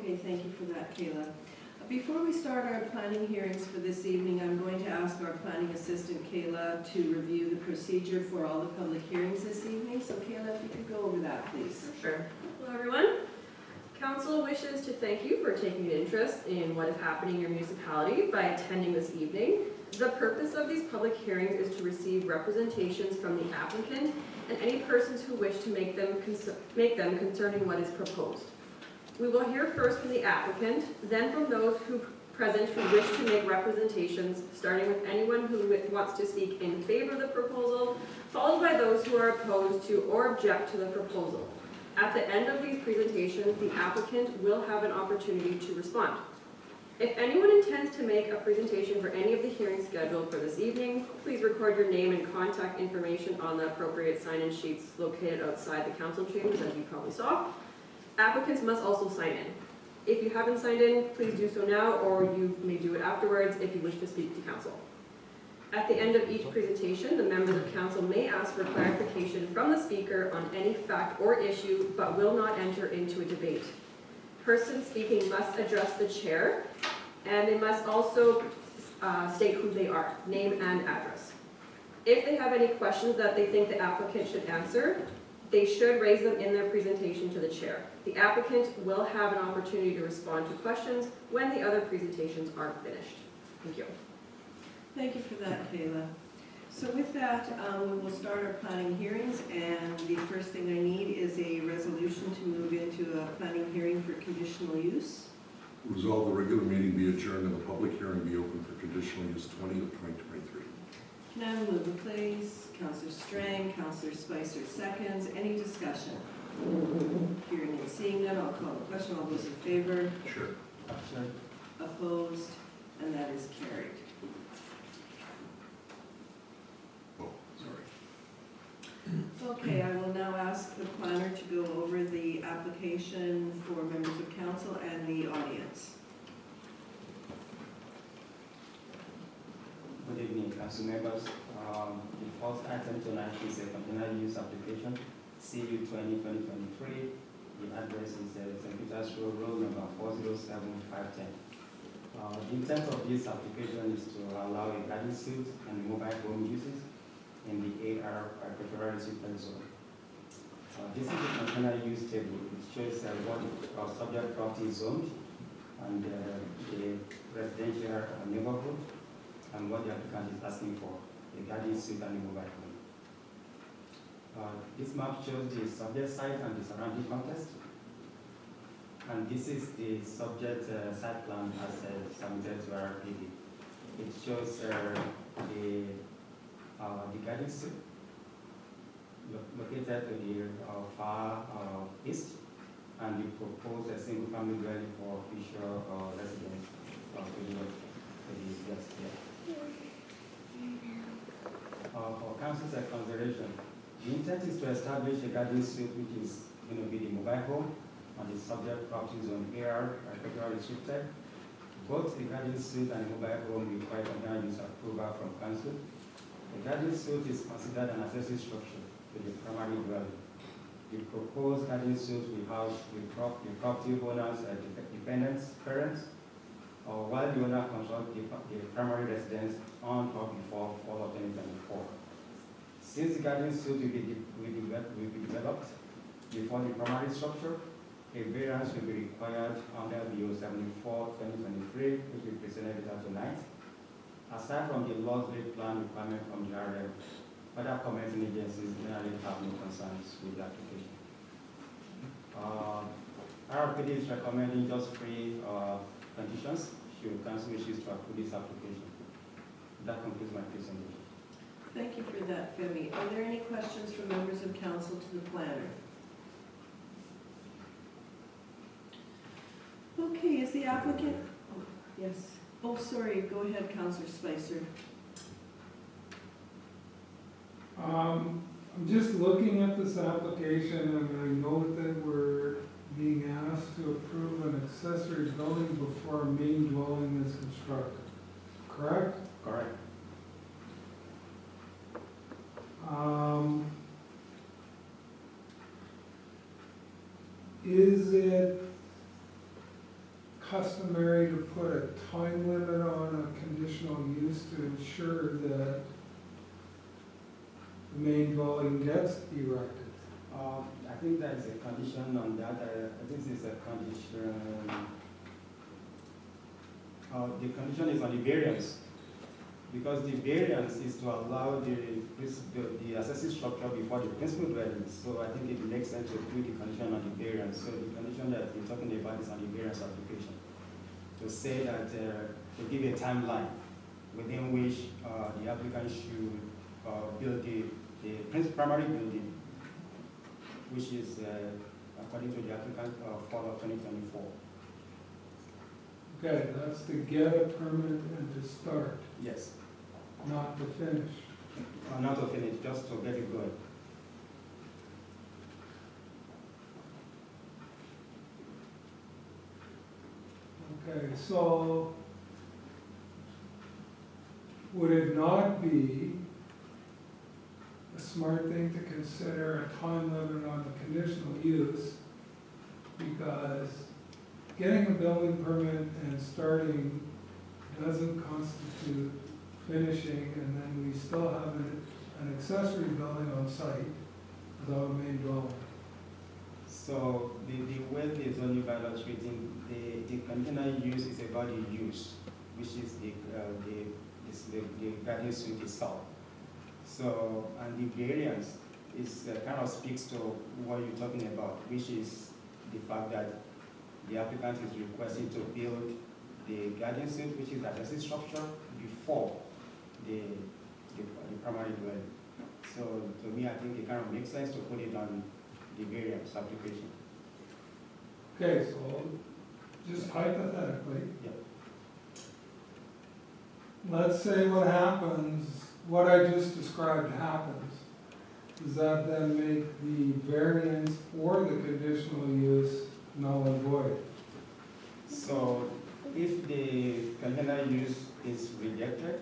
Okay, thank you for that, Kayla. Before we start our planning hearings for this evening, I'm going to ask our planning assistant, Kayla, to review the procedure for all the public hearings this evening. So Kayla, if you could go over that, please. Sure. Hello, everyone. Council wishes to thank you for taking an interest in what is happening in your municipality by attending this evening. The purpose of these public hearings is to receive representations from the applicant and any persons who wish to make them concerning what is proposed. We will hear first from the applicant, then from those who present who wish to make representations, starting with anyone who wants to speak in favor of the proposal, followed by those who are opposed to or object to the proposal. At the end of these presentations, the applicant will have an opportunity to respond. If anyone intends to make a presentation for any of the hearings scheduled for this evening, please record your name and contact information on the appropriate sign-in sheets located outside the council chambers, as you probably saw. Applicants must also sign in. If you haven't signed in, please do so now, or you may do it afterwards if you wish to speak to council. At the end of each presentation, the members of council may ask for clarification from the speaker on any fact or issue, but will not enter into a debate. Persons speaking must address the chair, and they must also state who they are, name and address. If they have any questions that they think the applicant should answer, they should raise them in their presentation to the chair. The applicant will have an opportunity to respond to questions when the other presentations are finished. Thank you. Thank you for that, Kayla. So with that, we will start our planning hearings, and the first thing I need is a resolution to move into a planning hearing for conditional use. Resolve the regular meeting be adjourned and the public hearing be open for conditional use 20 of 2023. Can I have a mover, please? Councillor Strang, Councillor Spicer seconds. Any discussion? Hearing and seeing none, I'll call the question. All those in favor? Sure. Opposed? And that is carried. Oh, sorry. Okay, I will now ask the planner to go over the application for members of council and the audience. Good evening, council members. The first item tonight is a container use application, CU 20-2023. The address is St. Peter's Road, number 407510. The intent of this application is to allow a garden suite and mobile home uses in the AR agricultural restricted zone. This is the container use table. It shows what subject property is zoned and the residential neighborhood and what the applicant is asking for, the garden suite and the mobile home. This map shows the subject site and the surrounding context. And this is the subject site plan as submitted to RPD. It shows the garden suite located to the far east, and the proposed single family dwelling for future residents to the guests here. For council's consideration, the intent is to establish a garden suite which is going to be the mobile home on the subject property zone AR, agricultural restricted. Both the garden suite and the mobile home require container use approval from council. The garden suite is considered an accessory structure to the primary dwelling. The proposed garden suite will house the property owners, dependents, parents, or while the owner constructs the primary residence on or before fall of 2024. Since the garden suite will be developed before the primary structure, a variance will be required under BO 74/2023, which we presented here tonight. Aside from the laws laid plan requirement from the RM, other commenting agencies generally have no concerns with the application. RPD is recommending just 3 conditions should council wishes to approve this application. That concludes my presentation. Thank you for that, Femi. Are there any questions from members of council to the planner? Okay, is the applicant? Oh, yes. Oh, sorry. Go ahead, Councillor Spicer. I'm just looking at this application and I note that we're being asked to approve an accessory building before a main dwelling is constructed. Correct? Correct. Is it customary to put a time limit on a conditional use to ensure that the main dwelling gets erected? I think there is a condition on that. I think this is a condition. The condition is on the variance, because the variance is to allow the accessory structure before the principal dwelling. So I think it makes sense to put the condition on the variance. So the condition that we're talking about is on the variance application, to say that to give a timeline within which the applicant should build the primary building, which is according to the applicant fall of 2024. Okay, that's to get a permit and to start, Yes. not to finish. Not to finish, just to get it going. Okay, so would it not be a smart thing to consider a time limit on the conditional use? Because getting a building permit and starting doesn't constitute finishing, and then we still have an accessory building on site without a main dwelling. So the way the zoning bylaw is written, the conditional use is about the use, which is the garden suite itself. So, and the variance is kind of speaks to what you're talking about, which is the fact that the applicant is requesting to build the garden suite, which is the accessory structure, before the primary dwelling. So to me, I think it kind of makes sense to put it on the variance application. Okay, so just hypothetically, Yeah. let's say what happens, what I just described happens. Does that then make the variance or the conditional use null and void? So if the conditional use is rejected,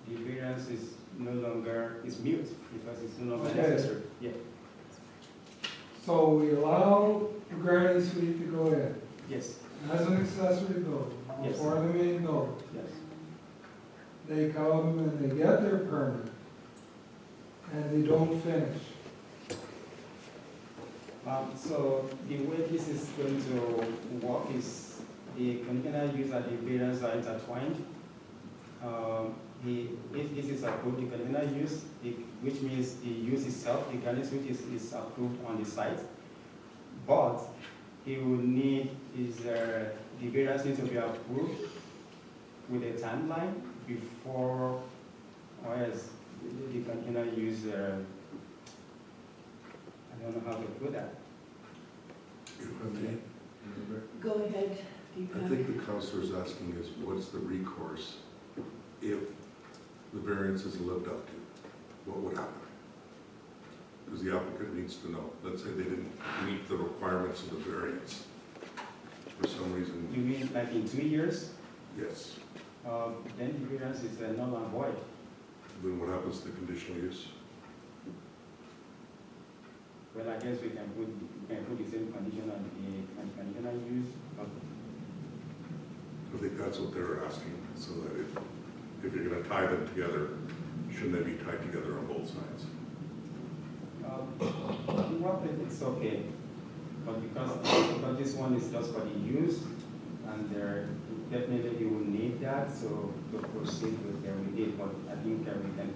the variance is no longer, is mute, because it's no longer Okay. necessary. Yeah. So we allow the granny suite to go in Yes. as an accessory building Yes. before the main building. Yes. They come and they get their permit and they don't finish. So the way this is going to work is the conditional use and the variance are intertwined. If this is approved, the conditional use, which means the use itself, the garden suite is approved on the site, but he will need the variance needs to be approved with a timeline before, or else the conditional use, I don't know how to put that. If I may, Go ahead, I Deepak. think the counselor is asking is what's the recourse if the variance is lived up to? What would happen? Because the applicant needs to know. Let's say they didn't meet the requirements of the variance. For some reason, You mean like in 2 years? yes. Then the variance is null and void. Then what happens to the conditional use? Well, I guess we can put the same condition on the conditional use. I think that's what they're asking, so that if you're gonna tie them together, shouldn't they be tied together on both sides? Well, it's okay, but because this one is just for the use, and definitely you will need that, so to proceed with it, but I think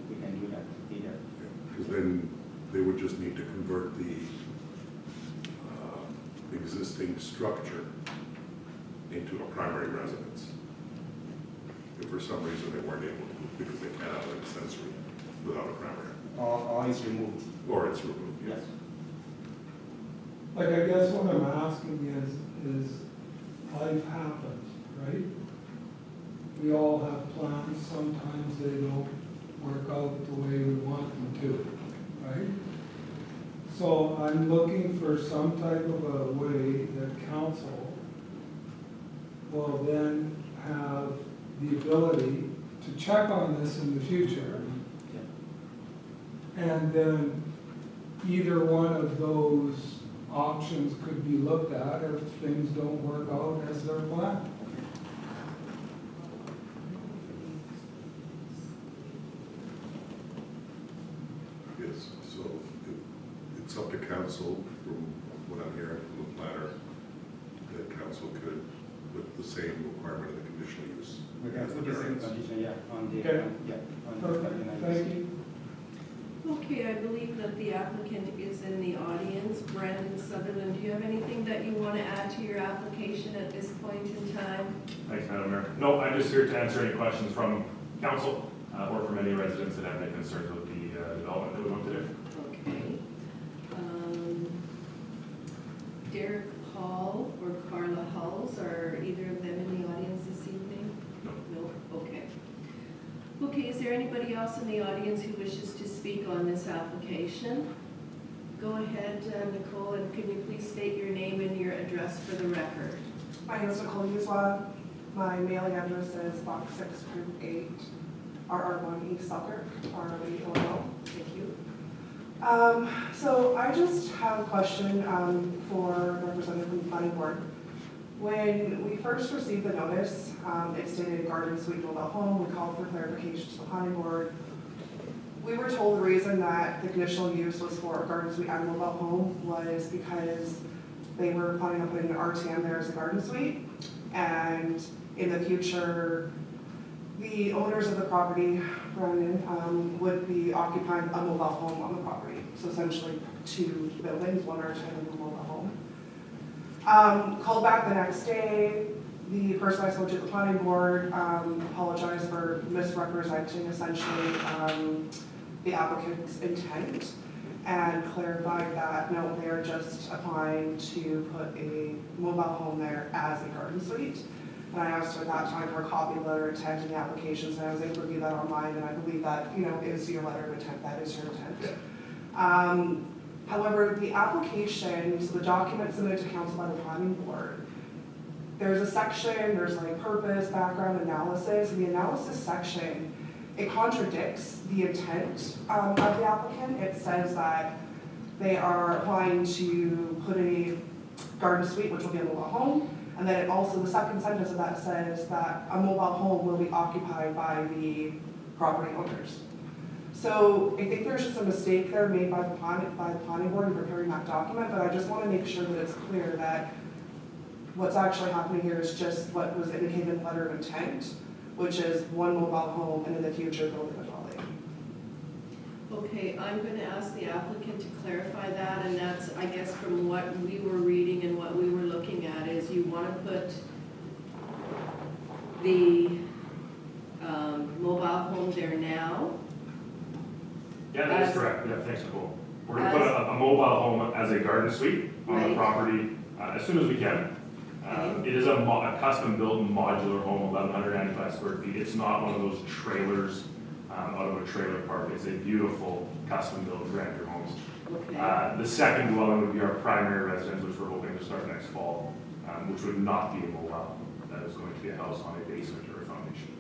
we can do that either. Because then they would just need to convert the existing structure into a primary residence. If for some reason they weren't able to, because they can't have an accessory without a primary. Or it's removed. Or it's removed, yes. Like, I guess what I'm asking is life happens, right? We all have plans, sometimes they don't work out the way we want them to, right? So I'm looking for some type of a way that council will then have the ability to check on this in the future. And then either one of those options could be looked at if things don't work out as is their plan. Yes, so it's up to council, from what I'm hearing from the planner, that council could, with the same requirement of the conditional use. We can put the same condition, yeah, on the, Okay. on the Perfect, 39. thank you. Okay, I believe that the applicant is in the audience. Brandon Sutherland, do you have anything that you want to add to your application at this point in time? Thanks, Madam Mayor. No, I'm just here to answer any questions from council or from any residents that have any concerns with the development that we want to do. Okay. Derek Hall or Carla Hulls, are either of them in the audience this evening? No. No, okay. Okay, is there anybody else in the audience who wishes to speak on this application? Go ahead, Nicole, and can you please state your name and your address for the record? My name is Nicole Uswa. My mailing address is Box 628, RR1 East Selkirk, RR1 Illinois. Thank you. So I just have a question for the representative from the planning board. When we first received the notice, it stated garden suite mobile home. We called for clarification to the planning board. We were told the reason that the conditional use was for a garden suite and mobile home was because they were planning on putting an RTM there as a garden suite. And in the future, the owners of the property, Brandon, would be occupying a mobile home on the property. So essentially 2 buildings, one RTM and one mobile home. Called back the next day, the person I spoke to at the planning board apologized for misrepresenting essentially the applicant's intent and clarified that no, they're just applying to put a mobile home there as a garden suite. And I asked her at that time for a copy of the letter of intent and the applications, and I was able to review that online, and I believe that, is your letter of intent, that is your intent. However, the application, so the document submitted to council by the planning board, there's a section, there's like purpose, background analysis, and the analysis section, it contradicts the intent of the applicant. It says that they are applying to put a garden suite, which will be a mobile home, and then it also, the second sentence of that says that a mobile home will be occupied by the property owners. So I think there's just a mistake there made by the planning board in preparing that document, but I just want to make sure that it's clear that what's actually happening here is just what was indicated in the letter of intent, which is one mobile home and in the future building a dwelling. Okay, I'm going to ask the applicant to clarify that, and that's, I guess, from what we were reading and what we were looking at, is you want to put the mobile home there now. Yeah, that is correct. Yeah, thanks, Nicole. We're going to put a mobile home as a garden suite on the Right. property as soon as we can. Okay. It is a custom-built modular home, 1,195 square feet. It's not one of those trailers out of a trailer park. It's a beautiful custom-built grandeur homes. Okay. The second dwelling would be our primary residence, which we're hoping to start next fall, which would not be a mobile home. That is going to be a house on a basement or a foundation.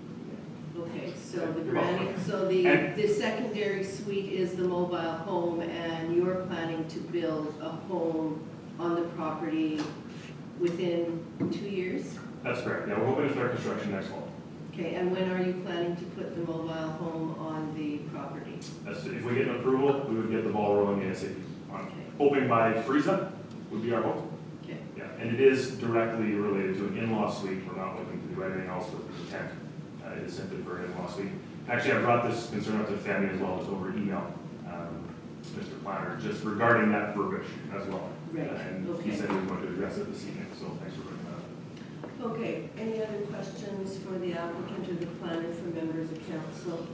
Okay, so the You're granny, welcome. so the secondary suite is the mobile home, and you're planning to build a home on the property within 2 years? That's correct. Yeah, we're hoping to start construction next fall. Okay, and when are you planning to put the mobile home on the property? If we get an approval, we would get the ball rolling ASAP. Okay. Hoping by Frieza would be our hope. Okay, Yeah, and it is directly related to an in-law suite. We're not looking to do anything else with the intent. It is simply for an in-law suite. Actually, I brought this concern up to the family as well as over email, Mr. Planner, just regarding that verbiage as well. Right, And okay. he said he was going to address it this evening, so thanks for bringing that up. Okay, any other questions for the applicant or the planner for members of council?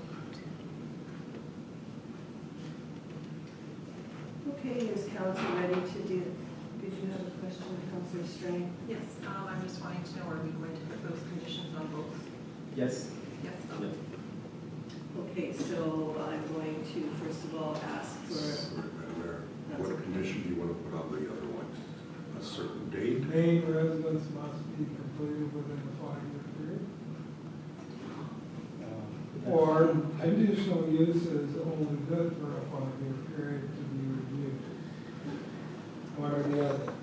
Okay, is council ready to do, did you have a question, Councillor Strain? Yes, I'm just wanting to know, are we going to put those conditions on both? Yes. Yes. Yeah. Okay, so I'm going to first of all ask for, Sorry, Madam Mayor, That's what okay. condition do you want to put on the other one? A certain date? Main residence must be completed within a 5-year period. Or conditional use is only good for a 5-year period to be reviewed. One or the other.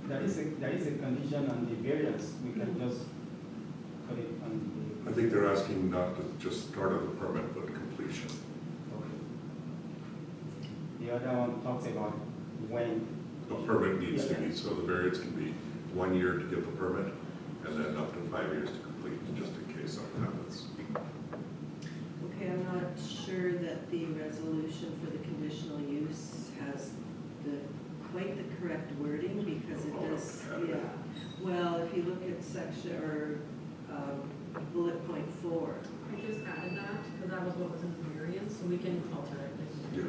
That is a condition on the variance, we can just put it on I think they're asking not to just start of the permit, but completion. the other one talks about when. The permit needs to be, so the variance can be 1 year to get the permit, and then up to 5 years to complete, just in case something happens. Okay, I'm not sure that the resolution for the conditional use has quite the correct wording, because it does, yeah. Well, if you look at section, or bullet point 4. I just added that, because that was what was in the variance, so we can alter it. Yeah,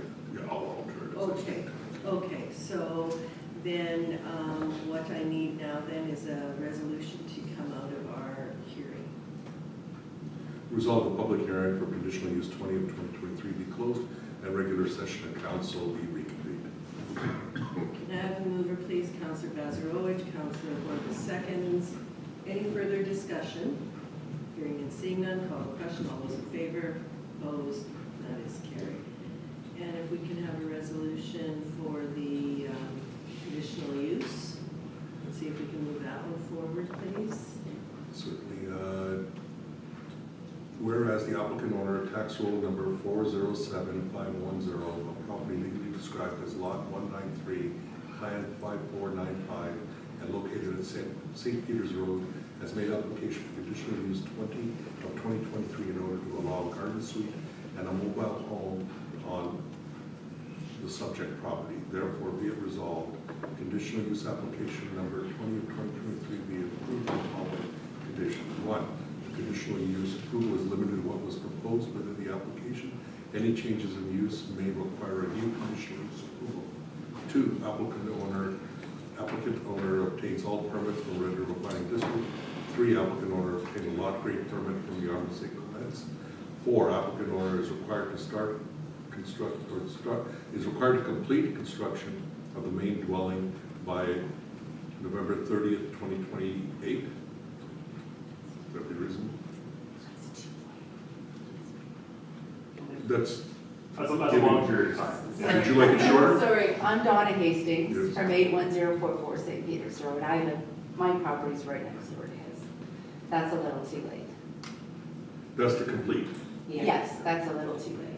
I'll alter it. Okay, so then what I need now then is a resolution to come out of our hearing. Resolve the public hearing for conditional use 20 of 2023 be closed, and regular session of council be reconvened. Can I have a mover, please? Councillor Bazarowicz, Councillor Horwath seconds. Any further discussion? Hearing and seeing none, call the question. All those in favor? Opposed? That is carried. And if we can have a resolution for the conditional use, let's see if we can move that one forward, please. Certainly. Whereas the applicant owner tax roll number 407510 of property legally described as lot 193, plan 5495, and located at St. Peter's Road, has made application for conditional use 20 of 2023 in order to allow a garden suite and a mobile home on the subject property. Therefore, be it resolved, conditional use application number 20 of 2023 be approved with the following conditions. 1, the conditional use approval is limited to what was proposed within the application. Any changes in use may require a new conditional use approval. 2, applicant owner obtains all permits from Red River Planning District. 3, applicant owner obtains a lot grade permit from the Army State Defense. 4, applicant owner is required to is required to complete construction of the main dwelling by November 30th, 2028. Would that be reasonable? That's a long period of time. Yeah. Would you like it shorter? Sorry, I'm Donna Hastings Yes. from 81044 St. Peter's Road. My property's right next door to his. That's a little too late. That's to complete. Yes, that's a little too late.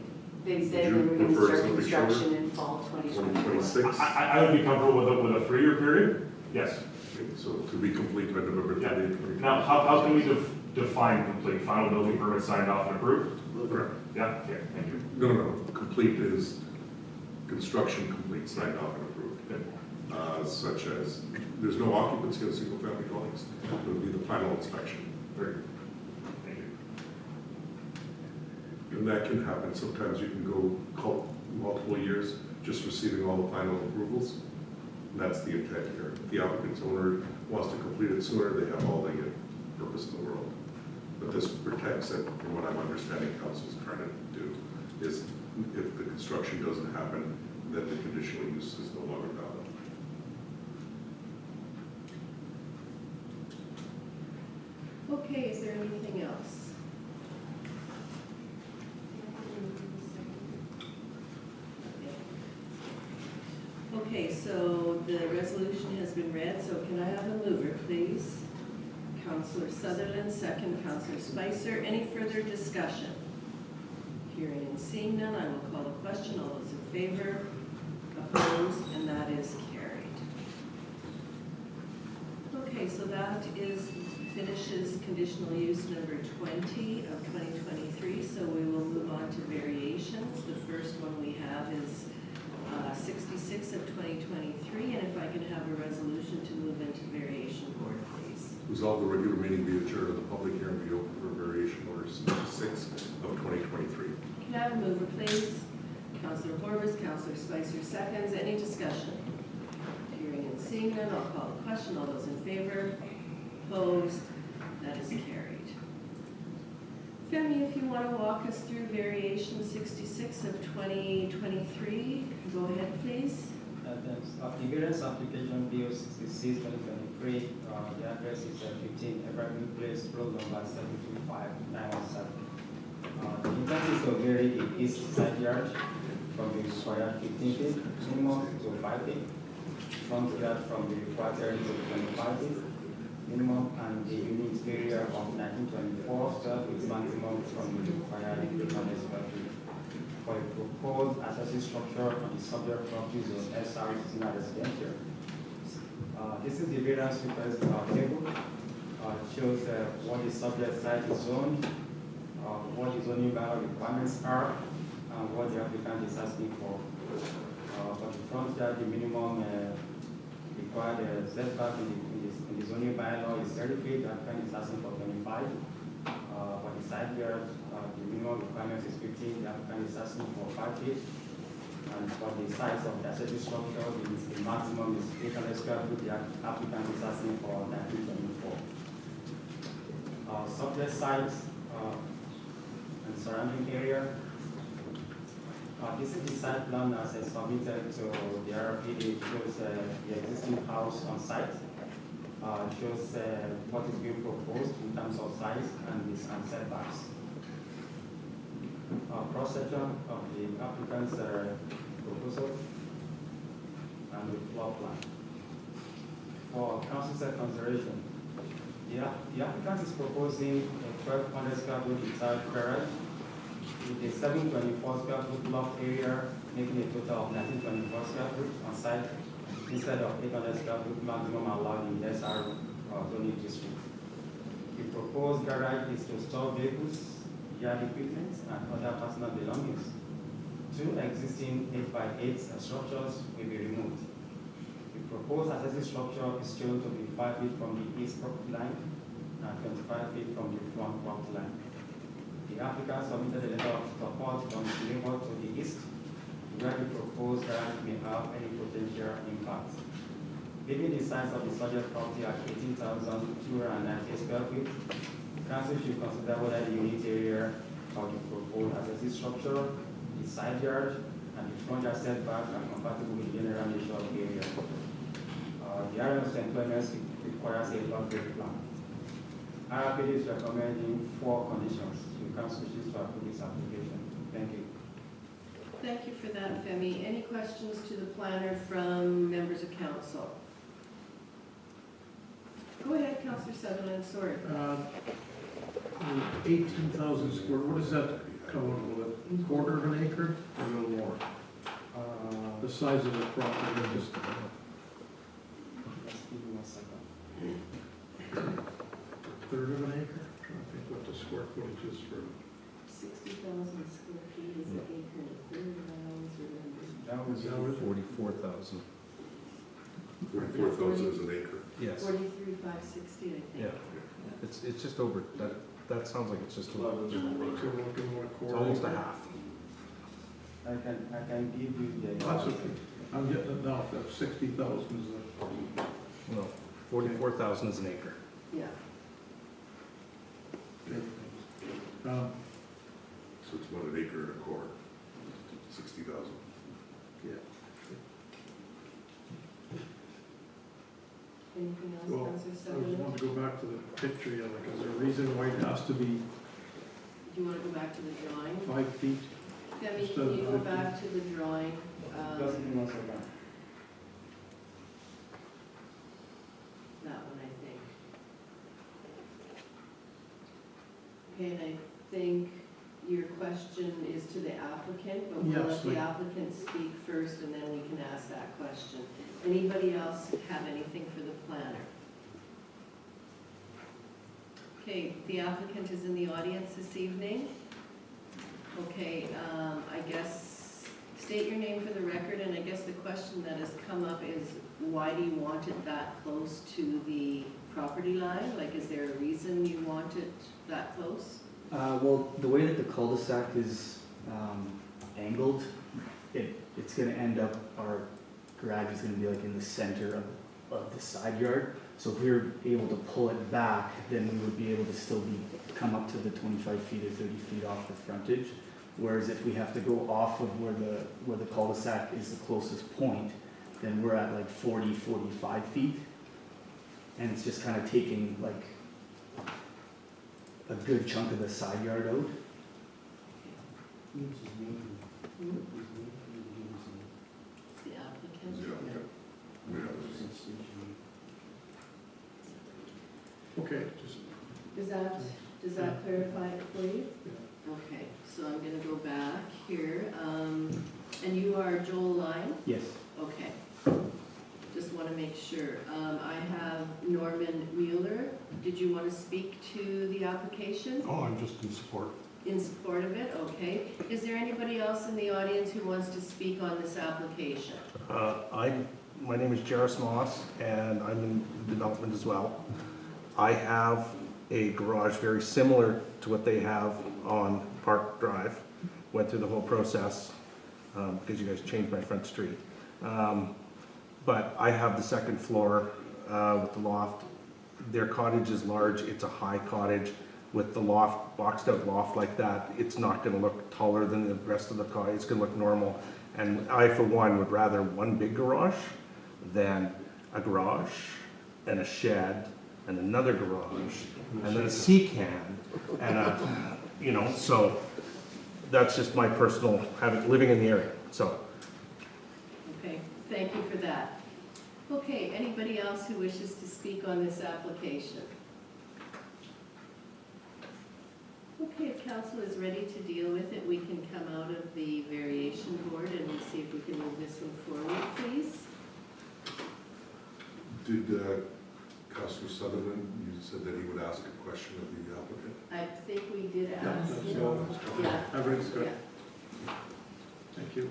They said Would they you were going to prefer start something construction shorter? in fall 2024. 2026. I would be comfortable with a 3-year period, yes. Okay, so to be complete by November 30th, 2028. Now, how can we define complete? Final building permit signed off and approved? Correct. Yeah, okay, thank you. No. Complete is construction complete, signed off and approved. Such as, there's no occupancy of single-family dwellings. It would be the final inspection. Very good. Thank you. And that can happen. Sometimes you can go multiple years just receiving all the final approvals. And that's the intent here. If the applicant's owner wants to complete it sooner, they have all the purpose in the world. But this protects it, from what I'm understanding council's trying to do, is if the construction doesn't happen, then the conditional use is no longer valid. Okay, is there anything else? Okay, so the resolution has been read, so can I have a mover, please? Councillor Sutherland, second. Councillor Spicer. Any further discussion? Hearing and seeing none, I will call the question. All those in favor? Opposed? And that is carried. Okay, so that finishes conditional use number 20 of 2023, so we will move on to variations. The first one we have is 66 of 2023, and if I can have a resolution to move into variation board, please. Resolve the regular meeting be adjourned and the public hearing be open for variation order 66 of 2023. Can I have a mover, please? Councillor Horwath, Councillor Spicer seconds. Any discussion? Hearing and seeing none, I'll call the question. All those in favor? Opposed? That is carried. Femi, if you want to walk us through variation 66 of 2023, go ahead, please. The variance application bill 66 2023, the address is 15 Evergreen Place, road number 725917. The intent is to vary the east side yard from the required 15 feet minimum to 5 feet. front yard from the required area to 25 feet minimum, and the unit area of 1924 square feet maximum from the required 800 square feet. For a proposed accessory structure on the subject property zone SR is not residential. This is the variance request table. It shows what the subject site is zoned, what the zoning bylaw requirements are, and what the applicant is asking for. For the front yard, the minimum required setback in the zoning bylaw is 30 feet, the applicant is asking for 25. For the side yard, the minimum requirement is 15, the applicant is asking for 5 feet. And for the size of the accessory structure, the maximum is 800 square feet, the applicant is asking for 1924. Subject sites and surrounding area. This is the site plan as submitted to the RRPD. It shows the existing house on site. It shows what is being proposed in terms of size and setbacks. Cross section of the applicant's proposal and the floor plan. For council's consideration, the applicant is proposing a 1,200 square foot inside garage with a 724 square foot lot area, making a total of 1924 square foot on site instead of 800 square foot maximum allowed in the SR zoning district. The proposed garage is to store vehicles, yard equipment, and other personal belongings. 2 existing 8x8 structures will be removed. The proposed accessory structure is shown to be 5 feet from the east property line and 25 feet from the front property line. The applicant submitted a letter of support from the neighbor to the east, where the proposed garage may have any potential impact. Given the size of the subject property at 18,290 square feet, council should consider whether the unit area of the proposed accessory structure, the side yard, and the front yard setback are compatible with the general nature of the area. The area of employment requires a lot rate plan. RRPD is recommending 4 conditions to council wishes to approve this application. Thank you. Thank you for that, Femi. Any questions to the planner from members of council? Go ahead, Councillor Sutherland, sorry. 18,000 square, what does that come up with, a quarter of an acre or a little more? The size of the property, just, Just give me 1 second. a third of an acre? Trying to think what the square footage is for. 60,000 square feet is an acre and a third of miles or That would Is that what be it is? 44,000. 44,000 is an acre. Yes. 43,560, I think. Yeah. It's just over, that sounds like it's just So over, we'll give them a it's quarter. almost a half. I can give you the. That's okay. I'm getting it now, that 60,000 is a. No, 44,000 is an acre. Yeah. So it's about an acre and a quarter, 60,000. Yeah. Anything else, Well, Councillor I just Sutherland? want to go back to the picture, yeah, like, is there a reason why it has to be Do you want to go back to the drawing? 5 feet? Femi, Instead can of you go 50. back to the drawing? Just give me 1 second. That one, I think. Okay, and I think your question is to the applicant, but we'll Yes, let the like- applicant speak first, and then we can ask that question. Anybody else have anything for the planner? Okay, the applicant is in the audience this evening. Okay, I guess, state your name for the record, and I guess the question that has come up is, why do you want it that close to the property line? Like, is there a reason you want it that close? Well, the way that the cul-de-sac is angled, it's gonna end up, our garage is gonna be like in the center of the side yard. So if we were able to pull it back, then we would be able to still come up to the 25 feet or 30 feet off the frontage. Whereas if we have to go off of where the cul-de-sac is the closest point, then we're at like 40, 45 feet. And it's just kind of taking like a good chunk of the side yard out. The applicant? Yeah. Okay, just, Does that clarify it for you? Okay, so I'm gonna go back here, and you are Joel Line? Yes. Okay. Just wanna make sure. I have Norman Mueller. Did you wanna speak to the application? Oh, I'm just in support. In support of it, okay. Is there anybody else in the audience who wants to speak on this application? My name is Jairus Moss, and I'm in development as well. I have a garage very similar to what they have on Park Drive. Went through the whole process, because you guys changed my front street. But I have the second floor with the loft. Their cottage is large, it's a high cottage. With the loft, boxed out loft like that, it's not gonna look taller than the rest of the cottage, it's gonna look normal. And I, for one, would rather one big garage than a garage and a shed and another garage and then a sea can and a, you know, so that's just my personal habit, living in the area, so. Okay, thank you for that. Okay, anybody else who wishes to speak on this application? Okay, if council is ready to deal with it, we can come out of the variation board and we'll see if we can move this one forward, please. Did Councillor Sutherland, you said that he would ask a question of the applicant? I think we did ask. that's him. all. Yeah. Everything's good. Yeah. Thank you.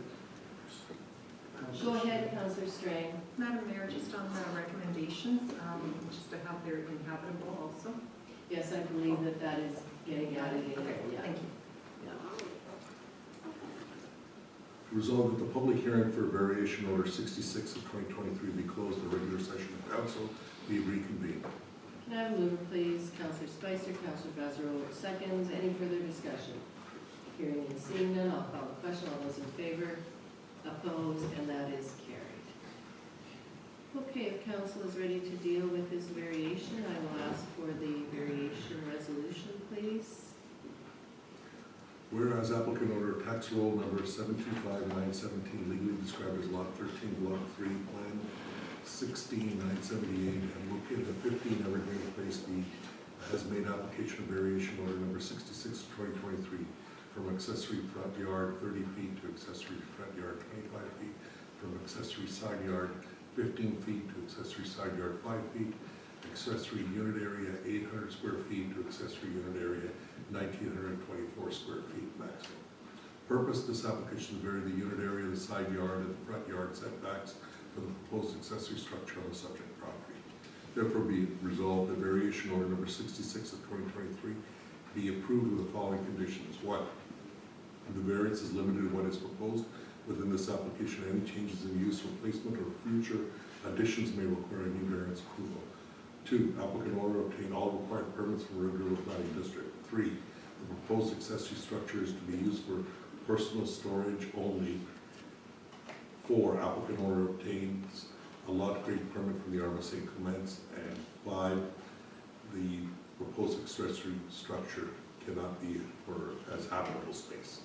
Go ahead, Councillor Strang. Madam Mayor, just on the recommendations, just to have their inhabitable also. Yes, I believe that that is getting added in there, yeah. Thank you. Resolved that the public hearing for variation order 66 of 2023 be closed, the regular session of council be reconvened. Can I have a mover, please? Councillor Spicer, Councillor Bazarolo seconds. Any further discussion? Hearing and seeing none, I'll call the question. All those in favor? Opposed? And that is carried. Okay, if council is ready to deal with this variation, I will ask for the variation resolution, please. Whereas applicant order tax roll number 725917 legally described as lot 13, block 3, plan 16978 and located at 15 Evergreen Place B, has made application of variation order number 66 of 2023 from accessory front yard 30 feet to accessory front yard 25 feet, from accessory side yard 15 feet to accessory side yard 5 feet, accessory unit area 800 square feet to accessory unit area 1,924 square feet maximum. Purpose, this application is to vary the unit area, the side yard, and the front yard setbacks for the proposed accessory structure on the subject property. Therefore be resolved that variation order number 66 of 2023 be approved with the following conditions. 1, the variance is limited to what is proposed within this application. Any changes in use, replacement, or future additions may require a new variance approval. 2, applicant order obtain all required permits from Red River Planning District. 3, the proposed accessory structure is to be used for personal storage only. 4, applicant order obtains a lot grade permit from the Arma St. Clements. And 5, the proposed accessory structure cannot be as habitable space.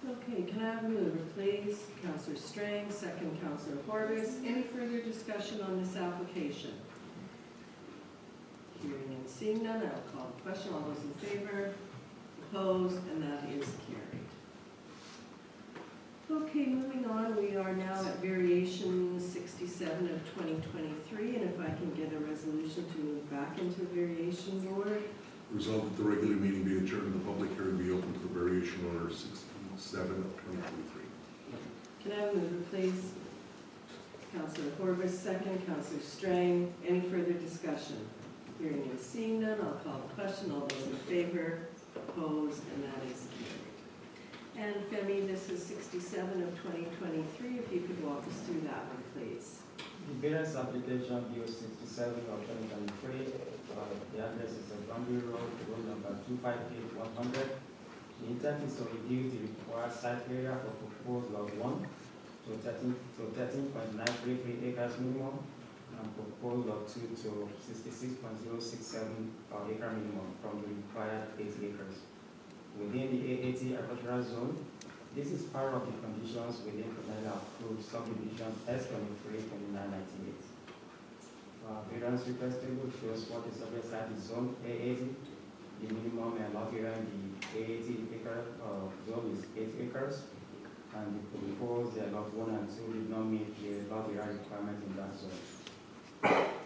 Okay, can I have a mover, please? Councillor Strang, second Councillor Horvis. Any further discussion on this application? Hearing and seeing none, I'll call the question. All those in favor? Opposed? And that is carried. Okay, moving on, we are now at variation 67 of 2023, and if I can get a resolution to move back into variation board. Resolved that the regular meeting be adjourned and the public hearing be open for variation order 67 of 2023. Can I have a mover, please? Councillor Horvis, second. Councillor Strang. Any further discussion? Hearing and seeing none, I'll call the question. All those in favor? Opposed? And that is carried. And Femi, this is 67 of 2023. If you could walk us through that one, please. The variance application BO 67 of 2023, the address is at Granby Road, road number 258-100. The intent is to reduce the required site area for proposed lot 1 to 13.933 acres minimum, and proposed lot 2 to 66.067 acre minimum from the required 80 acres. Within the AAT agricultural zone, this is part of the conditions within the approved subdivision S23-2998. Variance request table shows what the subject site is zone A80. The minimum lot area in the A80 acre zone is 8 acres. And the proposed lot 1 and 2 did not meet the lot area requirement in that zone.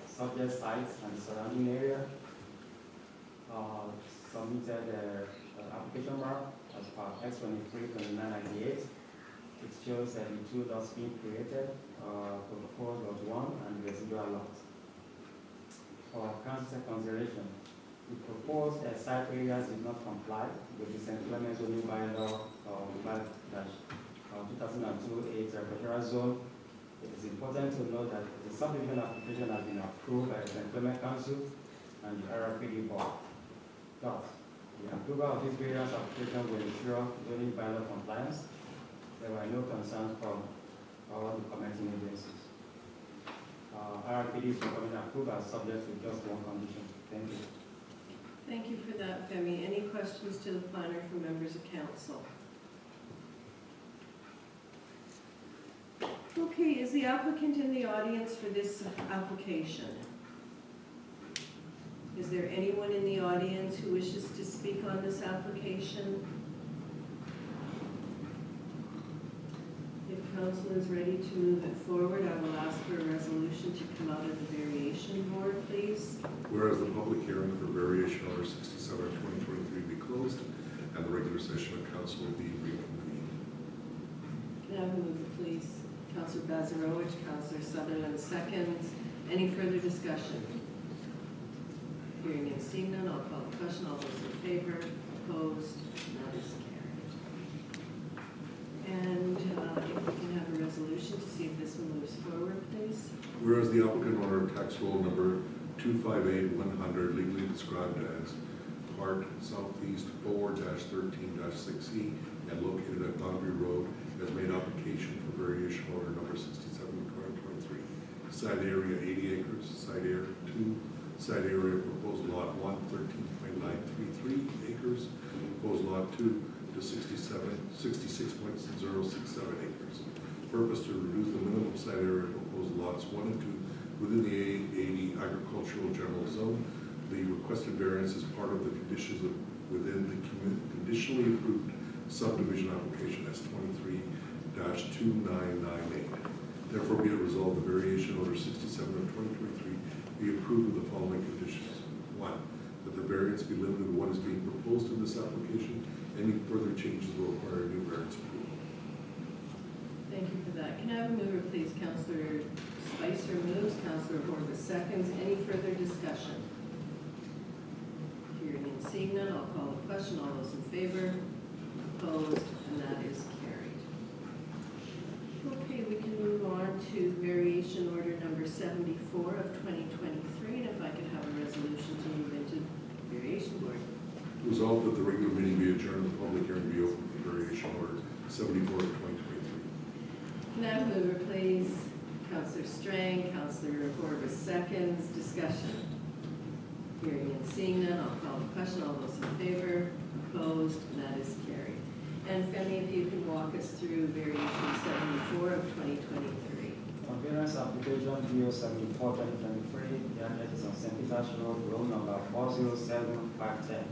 Subject sites and the surrounding area submitted application map as per X23-2998. It shows that the two lots being created, proposed lot 1 and residual lot. For council consideration, the proposed site areas did not comply with the St. Clements zoning bylaw 2002-8 agricultural zone. It is important to note that the subdivision application has been approved by the St. Clement Council and the RRPD board. Thus, the approval of this variance application will ensure zoning bylaw compliance. There were no concerns from all the commenting agencies. RRPD is recommending approval subject to just one condition. Thank you. Thank you for that, Femi. Any questions to the planner from members of council? Okay, is the applicant in the audience for this application? Is there anyone in the audience who wishes to speak on this application? If council is ready to move it forward, I will ask for a resolution to come out of the variation board, please. Whereas the public hearing for variation order 67 of 2023 be closed and the regular session of council will be reconvened. Can I have a mover, please? Councillor Bazarowicz, Councillor Sutherland seconds. Any further discussion? Hearing and seeing none, I'll call the question. All those in favor, opposed, that is carried. And if we can have a resolution to see if this one moves forward, please. Whereas the applicant under tax roll number 258100 legally described as Part Southeast 4-13-6E and located at Boundary Road has made application for variation order number 67 of 2023. Side area 80 acres, side area 2, side area proposed lot 1 13.933 acres, proposed lot 2 to 66.067 acres. Purpose to reduce the minimum side area proposed lots 1 and 2 within the A80 agricultural general zone. The requested variance is part of the conditions within the conditionally approved subdivision application S23-2998. Therefore, be it resolved the variation order 67 of 2023 be approved with the following conditions. 1, that the variance be limited to what is being proposed in this application. Any further changes will require a new variance approval. Thank you for that. Can I have a mover, please? Councillor Spicer moves, Councillor Horwath seconds. Any further discussion? Hearing and seeing none, I'll call the question. All those in favor? Opposed? And that is carried. Okay, we can move on to variation order number 74 of 2023. And if I could have a resolution to move into variation board. Resolved that the regular meeting be adjourned, the public hearing be open for variation order 74 of 2023. Can I have a mover, please? Councillor Strang, Councillor Horwath seconds. Discussion. Hearing and seeing none, I'll call the question. All those in favor? Opposed? And that is carried. And Femi, if you can walk us through variation 74 of 2023. Variance application PO 74-2023, the address is on St. Peter's Road, road number 407510.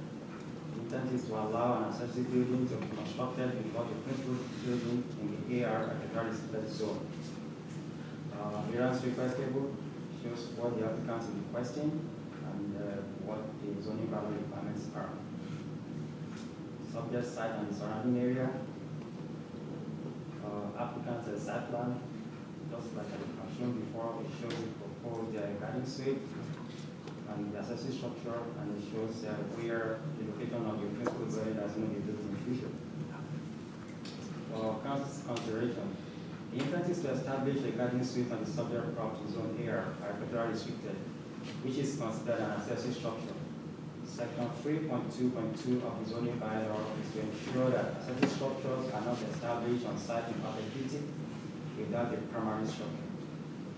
The intent is to allow an accessory building to be constructed before the principal building in the AR agricultural district zone. Variance request table shows what the applicant is requesting and what the zoning bylaw requirements are. Subject site and the surrounding area. Applicant's site plan, just like I shown before, it shows the proposed garden suite and the accessory structure, and it shows where the location of your principal dwelling is going to be built in the future. For council's consideration, the intent is to establish a garden suite on the subject property zone here, agricultural restricted, which is considered an accessory structure. Section 3.2.2 of the zoning bylaw is to ensure that accessory structures are not established on site in perpetuity without a primary structure.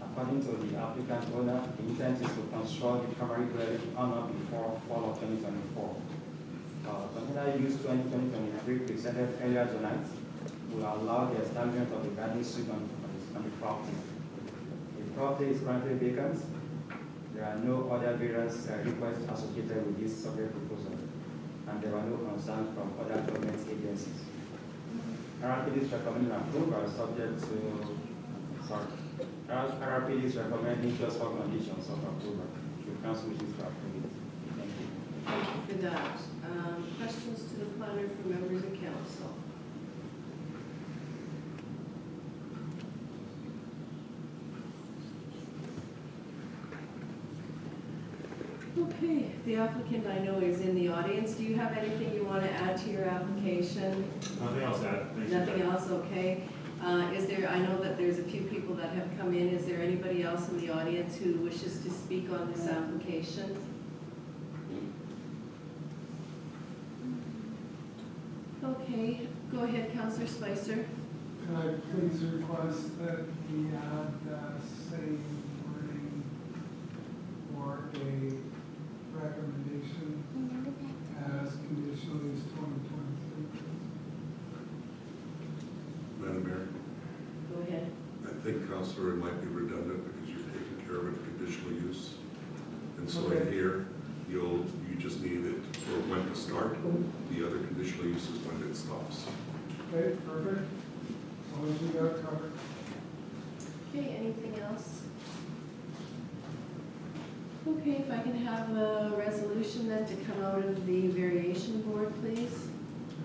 According to the applicant owner, the intent is to construct the primary dwelling on or before fall of 2024. Container use 2023 presented earlier tonight will allow the establishment of the garden suite on the property. The property is currently vacant. There are no other variance requests associated with this subject proposal, and there are no concerns from other government agencies. RRPD is recommending approval subject to, RRPD is recommending just four conditions of approval. The council wishes to approve it. Thank you. Thank you for that. Questions to the planner from members of council? Okay, the applicant I know is in the audience. Do you have anything you want to add to your application? Nothing else to add. Thanks. Nothing else, okay. Is there, I know that there's a few people that have come in. Is there anybody else in the audience who wishes to speak on this application? Okay, go ahead, Councillor Spicer. Can I please request that we add same wording for a recommendation as conditional use 2023? Madam Mayor, Go ahead. I think, Councillor, it might be redundant because you're taking care of it conditional use. And so in Okay. here, you just need it for when to start. The other conditional use is when it stops. Okay, perfect. As long as we got it covered. Okay, anything else? Okay, if I can have a resolution then to come out of the variation board, please.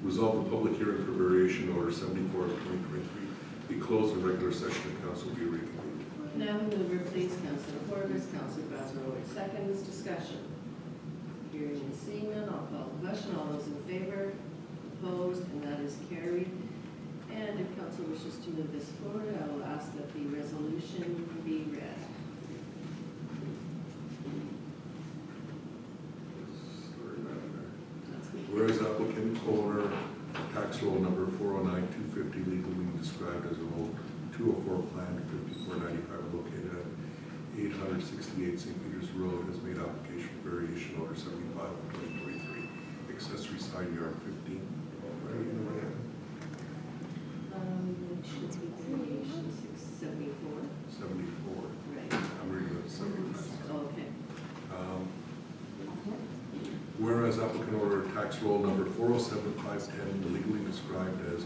Resolve the public hearing for variation order 74 of 2023 be closed in regular session of council be reconvened. Can I have a mover, please? Councillor Corbis, Councillor Bazarowicz, seconds, discussion. Hearing and seeing none, I'll call the question. All those in favor? Opposed? And that is carried. And if council wishes to move this forward, I will ask that the resolution be read. Sorry, Madam Mayor. That's good. Whereas applicant owner tax roll number 409-250 legally described as a roll 204 plan 5495 located at 868 St. Peter's Road has made application for variation order 75 of 2023, accessory side yard 15. Right, you know what? It should be variation 674. 74. Right. I'm reading it 75. Okay. Whereas applicant order tax roll number 407510 legally described as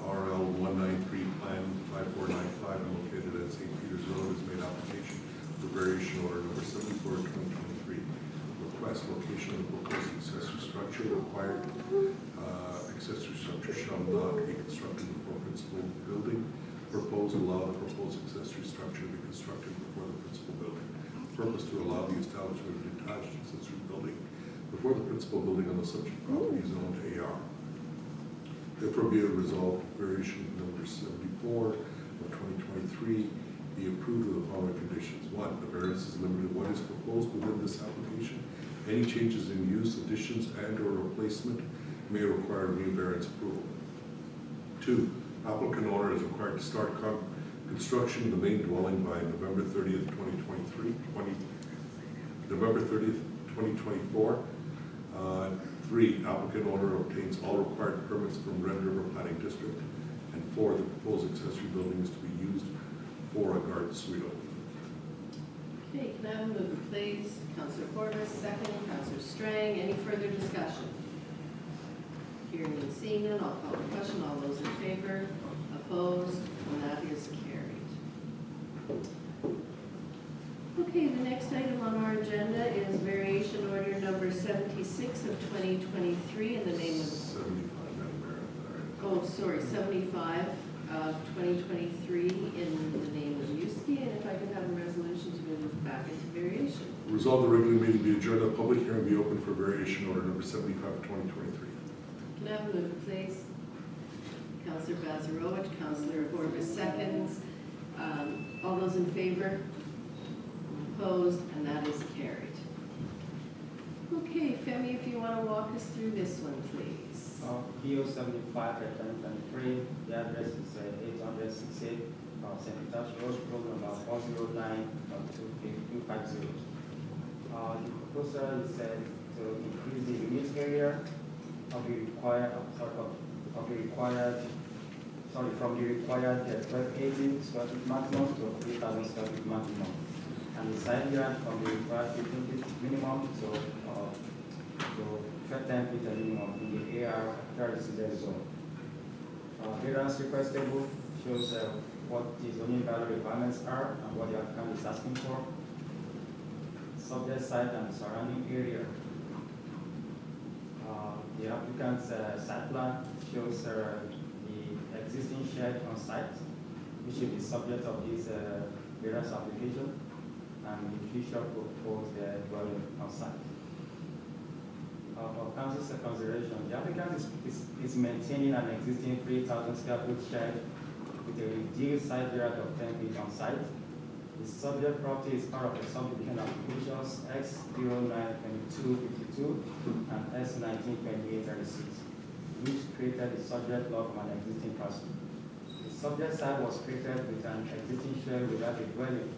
RL 193 plan 5495 and located at St. Peter's Road has made application for variation order number 74 of 2023. Request location of the proposed accessory structure required. Accessory structure shall not be constructed before principal building. Proposed allow the proposed accessory structure to be constructed before the principal building. Purpose to allow the establishment of detached accessory building before the principal building on the subject property is zoned AR. Therefore be it resolved, variation number 74 of 2023 be approved with the following conditions. 1, the variance is limited to what is proposed within this application. Any changes in use, additions, and or replacement may require new variance approval. 2, applicant owner is required to start construction of the main dwelling by November 30th, 2023, November 30th, 2024. 3, applicant owner obtains all required permits from Red River Planning District. And 4, the proposed accessory building is to be used for a garden suite only. Okay, can I have a mover, please? Councillor Corbis, second. Councillor Strang, any further discussion? Hearing and seeing none, I'll call the question. All those in favor? Opposed? And that is carried. Okay, the next item on our agenda is variation order number 76 of 2023 in the name of... 75, Madam Mayor. Oh, sorry, 75 of 2023 in the name of Yuski, and if I could have a resolution to move it back into variation. Resolve the regular meeting be adjourned, the public hearing be open for variation order number 75 of 2023. Can I have a mover, please? Councillor Bazarowicz, Councillor Corbis, seconds. All those in favor? Opposed? And that is carried. Okay, Femi, if you want to walk us through this one, please. PO 75 at 2023, the address is 868 St. Peter's Road, road number 109.250. The proposal is to increase the unit area of the required, from the required 1280 square feet maximum to 3,000 square feet maximum. And and the side yard from the required 15 feet minimum to 10 feet minimum in the AR residential zone. Variance request table shows what the zoning bylaw requirements are and what the applicant is asking for. Subject site and surrounding area. The applicant's site plan shows the existing shed on site, which will be subject of this variance application, and the future proposed dwelling on site. For council's consideration, the applicant is maintaining an existing 3,000 square foot shed with a reduced side yard of 10 feet on site. The subject property is part of the subdivision applications X092252 and S192836, which created the subject lot from an existing parcel. The subject site was created with an existing shed without a dwelling,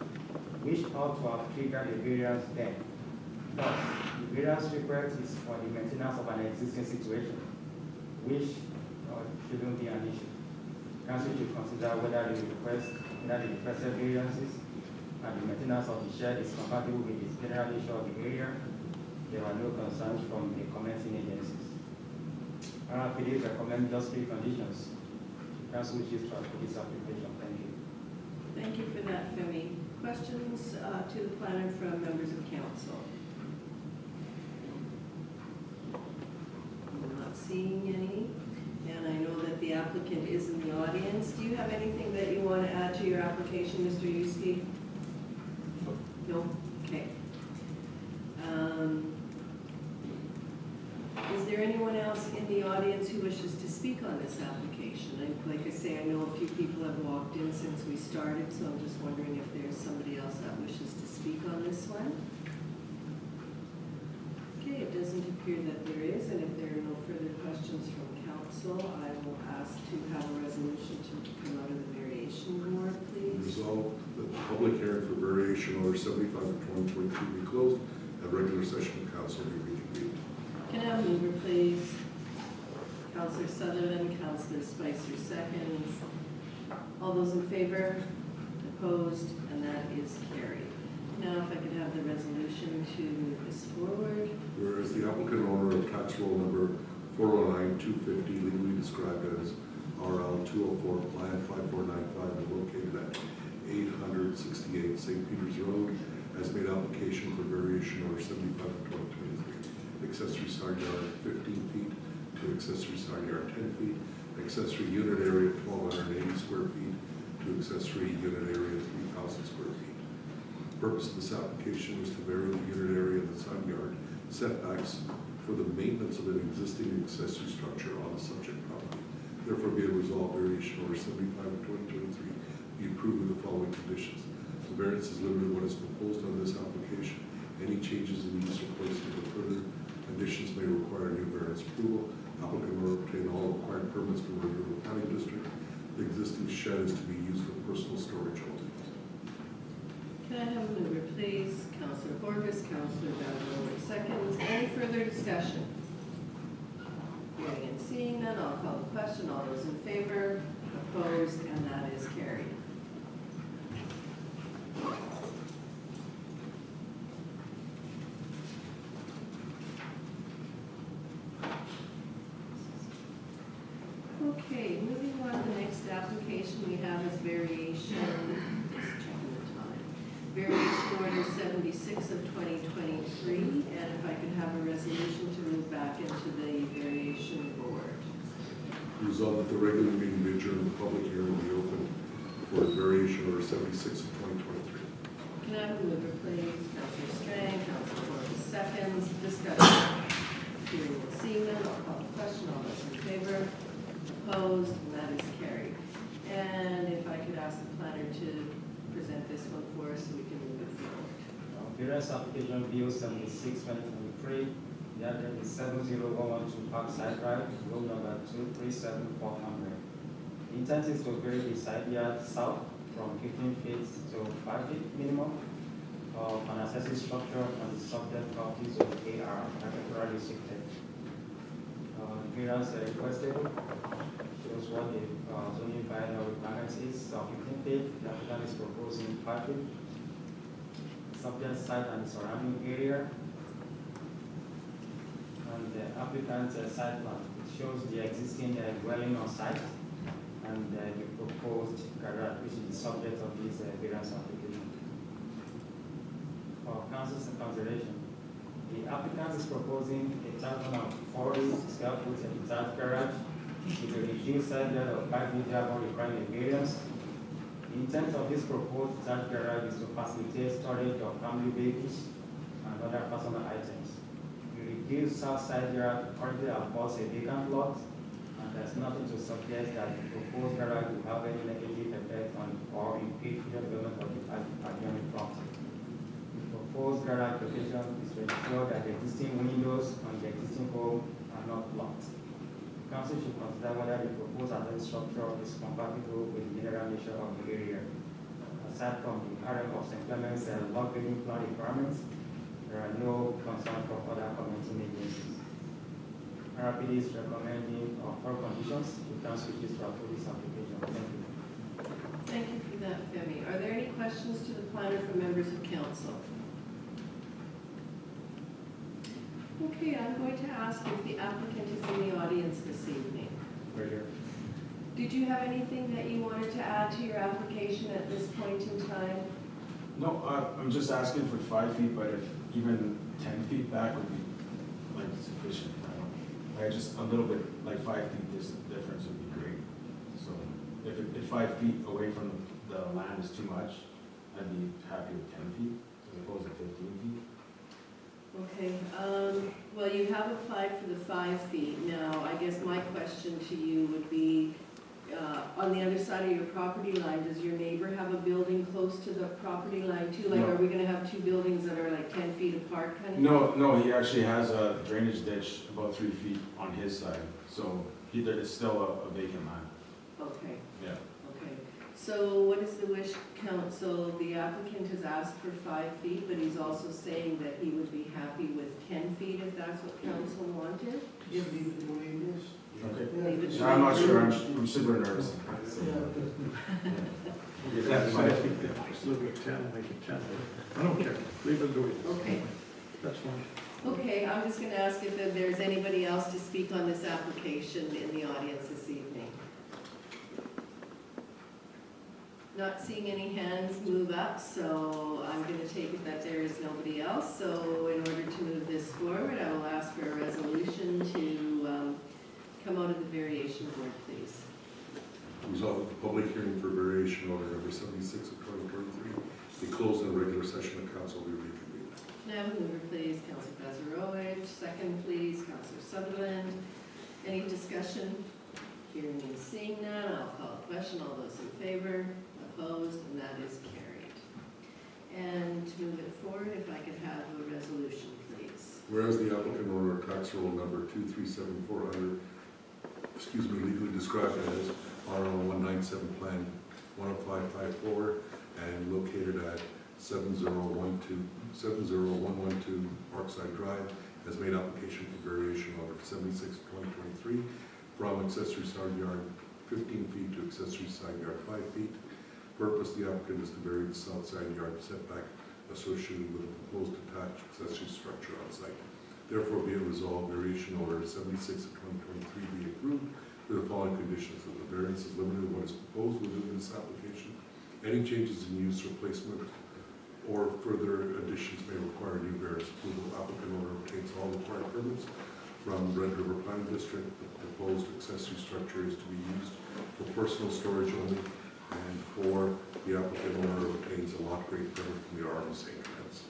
which ought to have triggered a variance then. Thus, the variance request is for the maintenance of an existing situation, which shouldn't be an issue. Council should consider whether the requested variances and the maintenance of the shed is compatible with the general nature of the area. There are no concerns from the commencing agencies. RRPD recommend just 3 conditions. Council wishes to approve this application. Thank you. Thank you for that, Femi. Questions to the planner from members of council? I'm not seeing any, and I know that the applicant is in the audience. Do you have anything that you want to add to your application, Mr. Yuski? No? Okay. Is there anyone else in the audience who wishes to speak on this application? Like I say, I know a few people have walked in since we started, so I'm just wondering if there's somebody else that wishes to speak on this one. Okay, it doesn't appear that there is, and if there are no further questions from council, I will ask to have a resolution to come out of the variation board, please. Resolved that the public hearing for variation order 75 of 2023 be closed and regular session of council be reconvened. Can I have a mover, please? Councillor Sutherland, Councillor Spicer seconds. All those in favor? Opposed? And that is carried. Now, if I could have the resolution to move this forward. Whereas the applicant owner of tax roll number 409-250, legally described as RL 204, plan 5495, and located at 868 St. Peter's Road, has made application for variation order 75 of 2023. Accessory side yard 15 feet to accessory side yard 10 feet, accessory unit area 1,280 square feet to accessory unit area 3,000 square feet. The purpose of this application is to vary the unit area of the side yard setbacks for the maintenance of an existing accessory structure on the subject property. Therefore, be it resolved, variation order 75 of 2023 be approved with the following conditions. The variance is limited to what is proposed on this application. Any changes in use or placement of further conditions may require new variance approval. Applicant will obtain all required permits from the River Planning District. The existing shed is to be used for personal storage only. Can I have a mover, please? Councillor Borges, Councillor Vanderloy seconds. Any further discussion? Hearing and seeing none, I'll call the question. All those in favor? Opposed? And that is carried. Okay, moving on to the next application we have is variation, just checking the time, variation order 76 of 2023, and if I could have a resolution to move back into the variation board. Resolved that the regular meeting be adjourned and the public hearing be open for variation order 76 of 2023. Can I have a mover, please? Councillor Strang, Councillor Borges seconds, discussion. Hearing and seeing none, I'll call the question. All those in favor? Opposed? And that is carried. And if I could ask the planner to present this one for us so we can move it forward. Variance application BO 76 2023. The address is 70112 Parkside Drive, road number 237400. The intent is to vary the side yard south from 15 feet to 5 feet minimum of an accessory structure on the subject properties of AR architecturally restricted. Variance request table shows what the zoning bylaw requirements is of 15 feet. The applicant is proposing 5 feet. subject site and the surrounding area. And the applicant's site plan, it shows the existing dwelling on site and the proposed garage, which is the subject of this variance application. For council's consideration, the applicant is proposing a 1,040 square foot detached garage with a reduced side yard of 5 feet above requiring a variance. The intent of this proposed detached garage is to facilitate storage of family vehicles and other personal items. The reduced south side yard currently abuts a vacant lot, and there's nothing to suggest that the proposed garage will have any negative effect on or impede future development of the adjoining property. The proposed garage location is to ensure that the existing windows on the existing home are not blocked. Council should consider whether the proposed adjoining structure is compatible with the general nature of the area. Aside from the RM of St. Clement's log building plan requirements, there are no concerns from other commenting agencies. RPD is recommending for conditions to council wishes to approve this application. Thank you. Thank you for that, Femi. Are there any questions to the planner from members of council? Okay, I'm going to ask if the applicant is in the audience this evening. Right here. Did you have anything that you wanted to add to your application at this point in time? No, I'm just asking for 5 feet, but if even 10 feet back would be like sufficient. I just a little bit, like 5 feet difference would be great. So if 5 feet away from the land is too much, I'd be happy with 10 feet as opposed to 15 feet. Okay, well, you have applied for the 5 feet. Now, I guess my question to you would be, on the other side of your property line, does your neighbor have a building close to the property line too? Like, No. are we gonna have two buildings that are like 10 feet apart kind of? No, he actually has a drainage ditch about 3 feet on his side, so there is still a vacant land. Okay, Yeah. okay. So what is the wish, council? The applicant has asked for 5 feet, but he's also saying that he would be happy with 10 feet if that's what council wanted. Just leave it the way it is. Okay. Leave it I'm not sure, I'm super nervous. Yeah, 5 feet, just leave it 10, make it 10. I don't care, leave it the way it is. Okay. That's fine. Okay, I'm just gonna ask if there's anybody else to speak on this application in the audience this evening. Not seeing any hands move up, so I'm gonna take it that there is nobody else. So in order to move this forward, I will ask for a resolution to come out of the variation board, please. Resolved that the public hearing for variation order number 76 of 2023 be closed in a regular session of council will be reconvened. Can I have a mover, please? Councilor Bezarowicz. Second, please, Councilor Sutherland. Any discussion? Hearing and seeing none, I'll call a question. All those in favor? Opposed? And that is carried. And to move it forward, if I could have a resolution, please. Whereas the applicant owner tax roll number 237400, legally described as RL 197 Plan 10554 and located at 70112 Parkside Drive, has made application for variation order 76 of 2023 from accessory side yard 15 feet to accessory side yard 5 feet. Purpose, the applicant is to vary the south side yard setback associated with a proposed attached accessory structure on site. Therefore, be it resolved, variation order 76 of 2023 be approved with the following conditions: that the variance is limited to what is proposed within this application. Any changes in use or placement or further additions may require new variance approval. Applicant owner obtains all required permits from Red River Planning District. The proposed accessory structure is to be used for personal storage only, and 4, the applicant owner obtains a lot rate permit from the RM St. Clement's.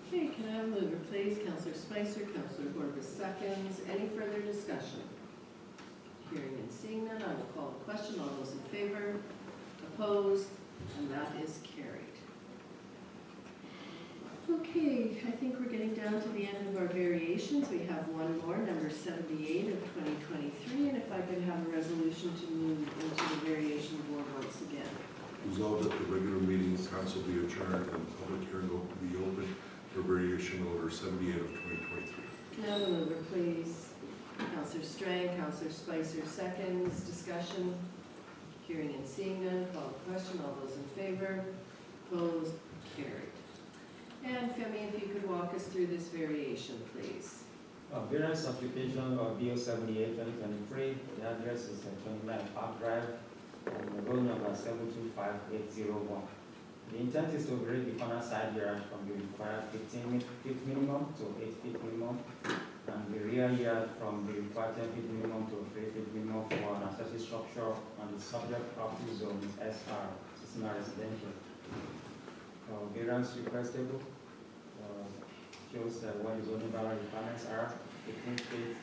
Okay, can I have a mover, please? Councilor Spicer, Councilor Corbus seconds. Any further discussion? Hearing and seeing none, I will call the question. All those in favor? Opposed? And that is carried. Okay, I think we're getting down to the end of our variations. We have one more, number 78 of 2023, and if I could have a resolution to move into the variation board once again. Resolved that the regular meeting of council be adjourned and the public hearing will be open for variation order 78 of 2023. Can I have a mover, please? Councilor Strang, Councilor Spicer seconds. Discussion? Hearing and seeing none, call the question. All those in favor? Opposed? Carried. And Femi, if you could walk us through this variation, please. Variance application of BO 78 2023, the address is 29 Park Drive, and the road number 725801. The intent is to upgrade the corner side yard from the required 15 feet minimum to 8 feet minimum, and the rear yard from the required 10 feet minimum to 3 feet minimum for an accessory structure on the subject property zone SR, seasonal residential. Variance requestable shows that what the zoning bylaw requirements are 18 feet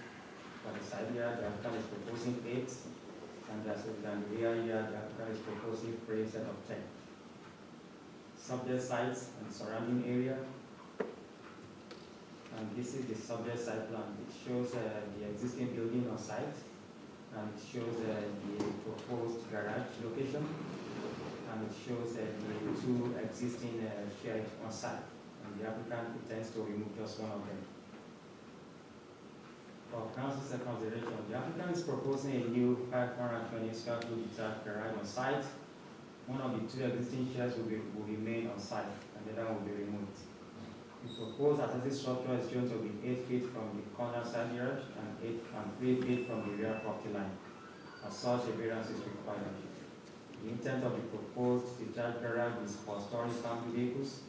for the side yard, the applicant is proposing 8, and that's it, and the rear yard, the applicant is proposing 3 instead of 10. Subject sites and surrounding area. And this is the subject site plan. It shows the existing building on site, and it shows the proposed garage location, and it shows the 2 existing sheds on site. And the applicant intends to remove just one of them. For council's consideration, the applicant is proposing a new 520 square foot detached garage on site. One of the 2 existing sheds will remain on site, and the other will be removed. The proposed accessory structure is going to be 8 feet from the corner side yard and 3 feet from the rear property line. As such, a variance is required. The intent of the proposed detached garage is for storing family vehicles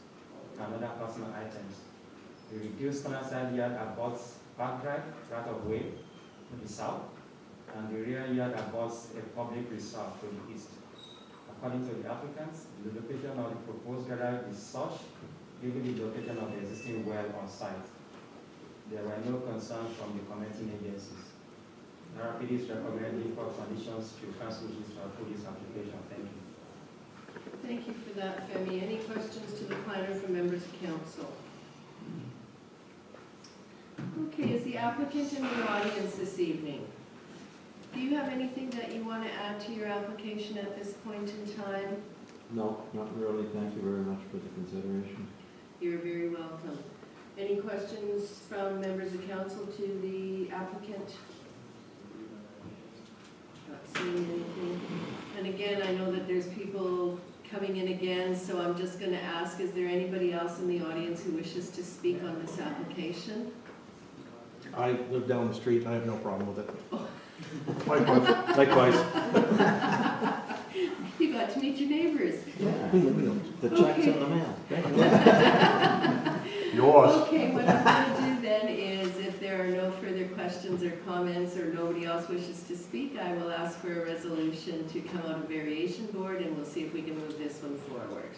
and other personal items. The reduced corner side yard abuts Park Drive, right of way to the south, and the rear yard abuts a public reserve to the east. According to the applicants, the location of the proposed garage is such, given the location of the existing well on site. There were no concerns from the commenting agencies. The RPD is recommending for conditions to council wishes to approve this application. Thank you. Thank you for that, Femi. Any questions to the planner from members of council? Okay, is the applicant in the audience this evening? Do you have anything that you want to add to your application at this point in time? No, not really. Thank you very much for the consideration. You're very welcome. Any questions from members of council to the applicant? Not seeing anything. And again, I know that there's people coming in again, so I'm just going to ask, is there anybody else in the audience who wishes to speak on this application? I live down the street and I have no problem with it. Likewise. Likewise. You got to meet your neighbors. Yeah. The check's in the mail. Yours. Okay, what I'm going to do then is, if there are no further questions or comments or nobody else wishes to speak, I will ask for a resolution to come out of variation board, and we'll see if we can move this one forward.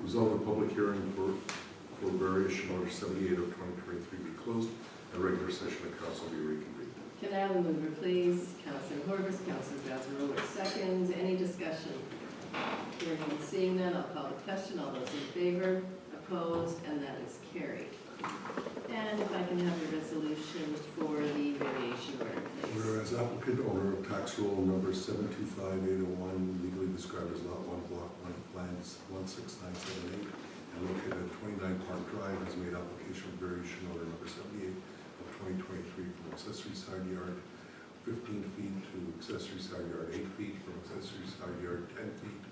Resolve the public hearing for variation order 78 of 2023 be closed, and regular session of council be reconvened. Can I have a mover, please? Councillor Horwath, Councillor Gazarowa seconds. Any discussion? Hearing and seeing none, I'll call the question. All those in favor? Opposed? And that is carried. And if I can have the resolution for the variation order, please. Whereas applicant owner of tax roll number 725801, legally described as Lot 1, Block 1, Plans 16978, and located at 29 Park Drive, has made application for variation order number 78 of 2023 from accessory side yard 15 feet to accessory side yard 8 feet, from accessory side yard 10 feet,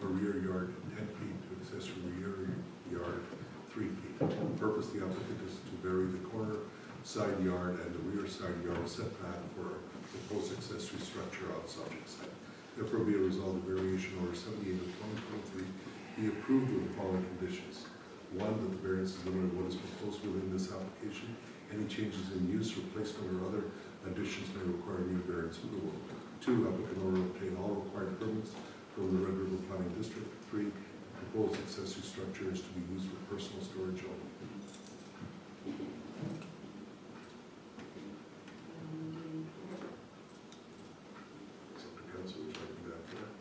or rear yard 10 feet to accessory rear yard 3 feet. The purpose of the applicant is to vary the corner side yard and the rear side yard setback for proposed accessory structure on subject site. Therefore, be a result of variation order 78 of 2023 be approved with the following conditions. 1, that the variance is limited to what is proposed within this application. Any changes in use, replacement, or other additions may require new variance approval. 2, applicant owner obtain all required permits from the Red River Planning District. 3, proposed accessory structure is to be used for personal storage only. It's up to council, would you like me to add to that?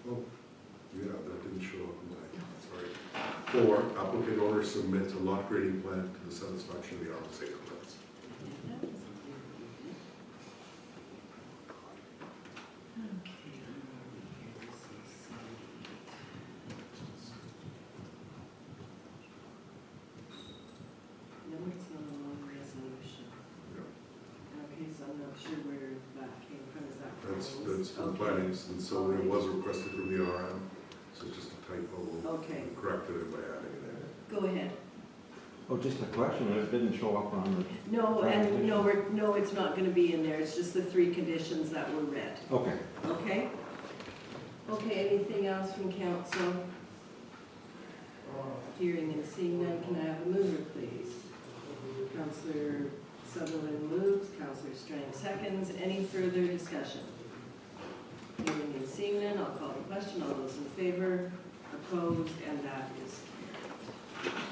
Oh, yeah, that didn't show up in my, sorry. 4, applicant owner submits a lot grading plan to the satisfaction of the RSA comments. No, it's not a long resolution. Okay, so I'm not sure where that came from. Is that That's proposed? for plannings, and so it was requested from the RM, So it's just a typo. Okay. We corrected it by adding it in. Go ahead. Oh, just a question, it didn't show up on the... No, and no, it's not gonna be in there, it's just the 3 conditions that were read, Okay. okay? Okay, anything else from council? Hearing and seeing none, can I have a mover, please? Councillor Sutherland moves, Councillor Strang seconds, any further discussion? Hearing and seeing none, I'll call the question, all those in favor, opposed, and that is carried.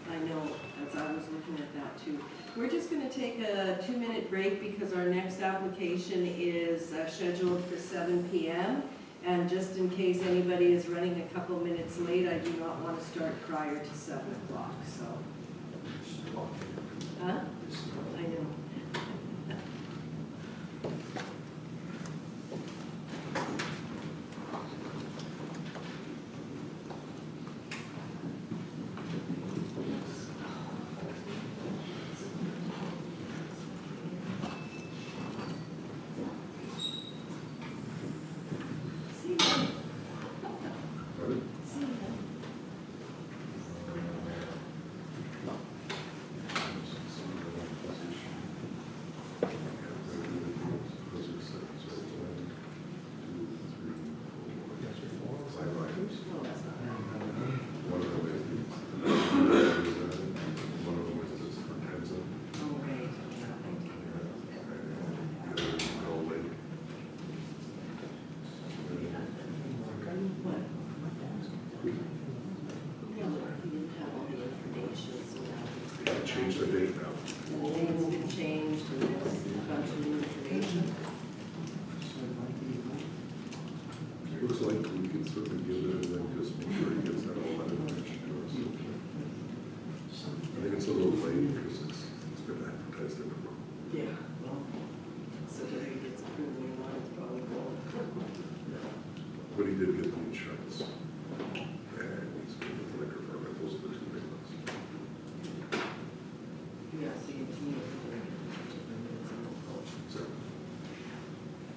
I know, as I was looking at that too. We're just gonna take a 2-minute break because our next application is scheduled for 7 p.m. And just in case anybody is running a couple minutes late, I do not want to start prior to 7 o'clock, so. Huh? I know. Change the date now. And the date's been changed, and there's a bunch of new information. Looks like we could certainly give it and then just make sure he gets that all that information to us. I think it's a little late because it's been advertised everywhere. Yeah, well, so whether he gets approved or not, it's probably cool. But he did get the insurance. And he's getting the liquor permit, those are the 2 big ones. Yeah, so you need to bring it. So,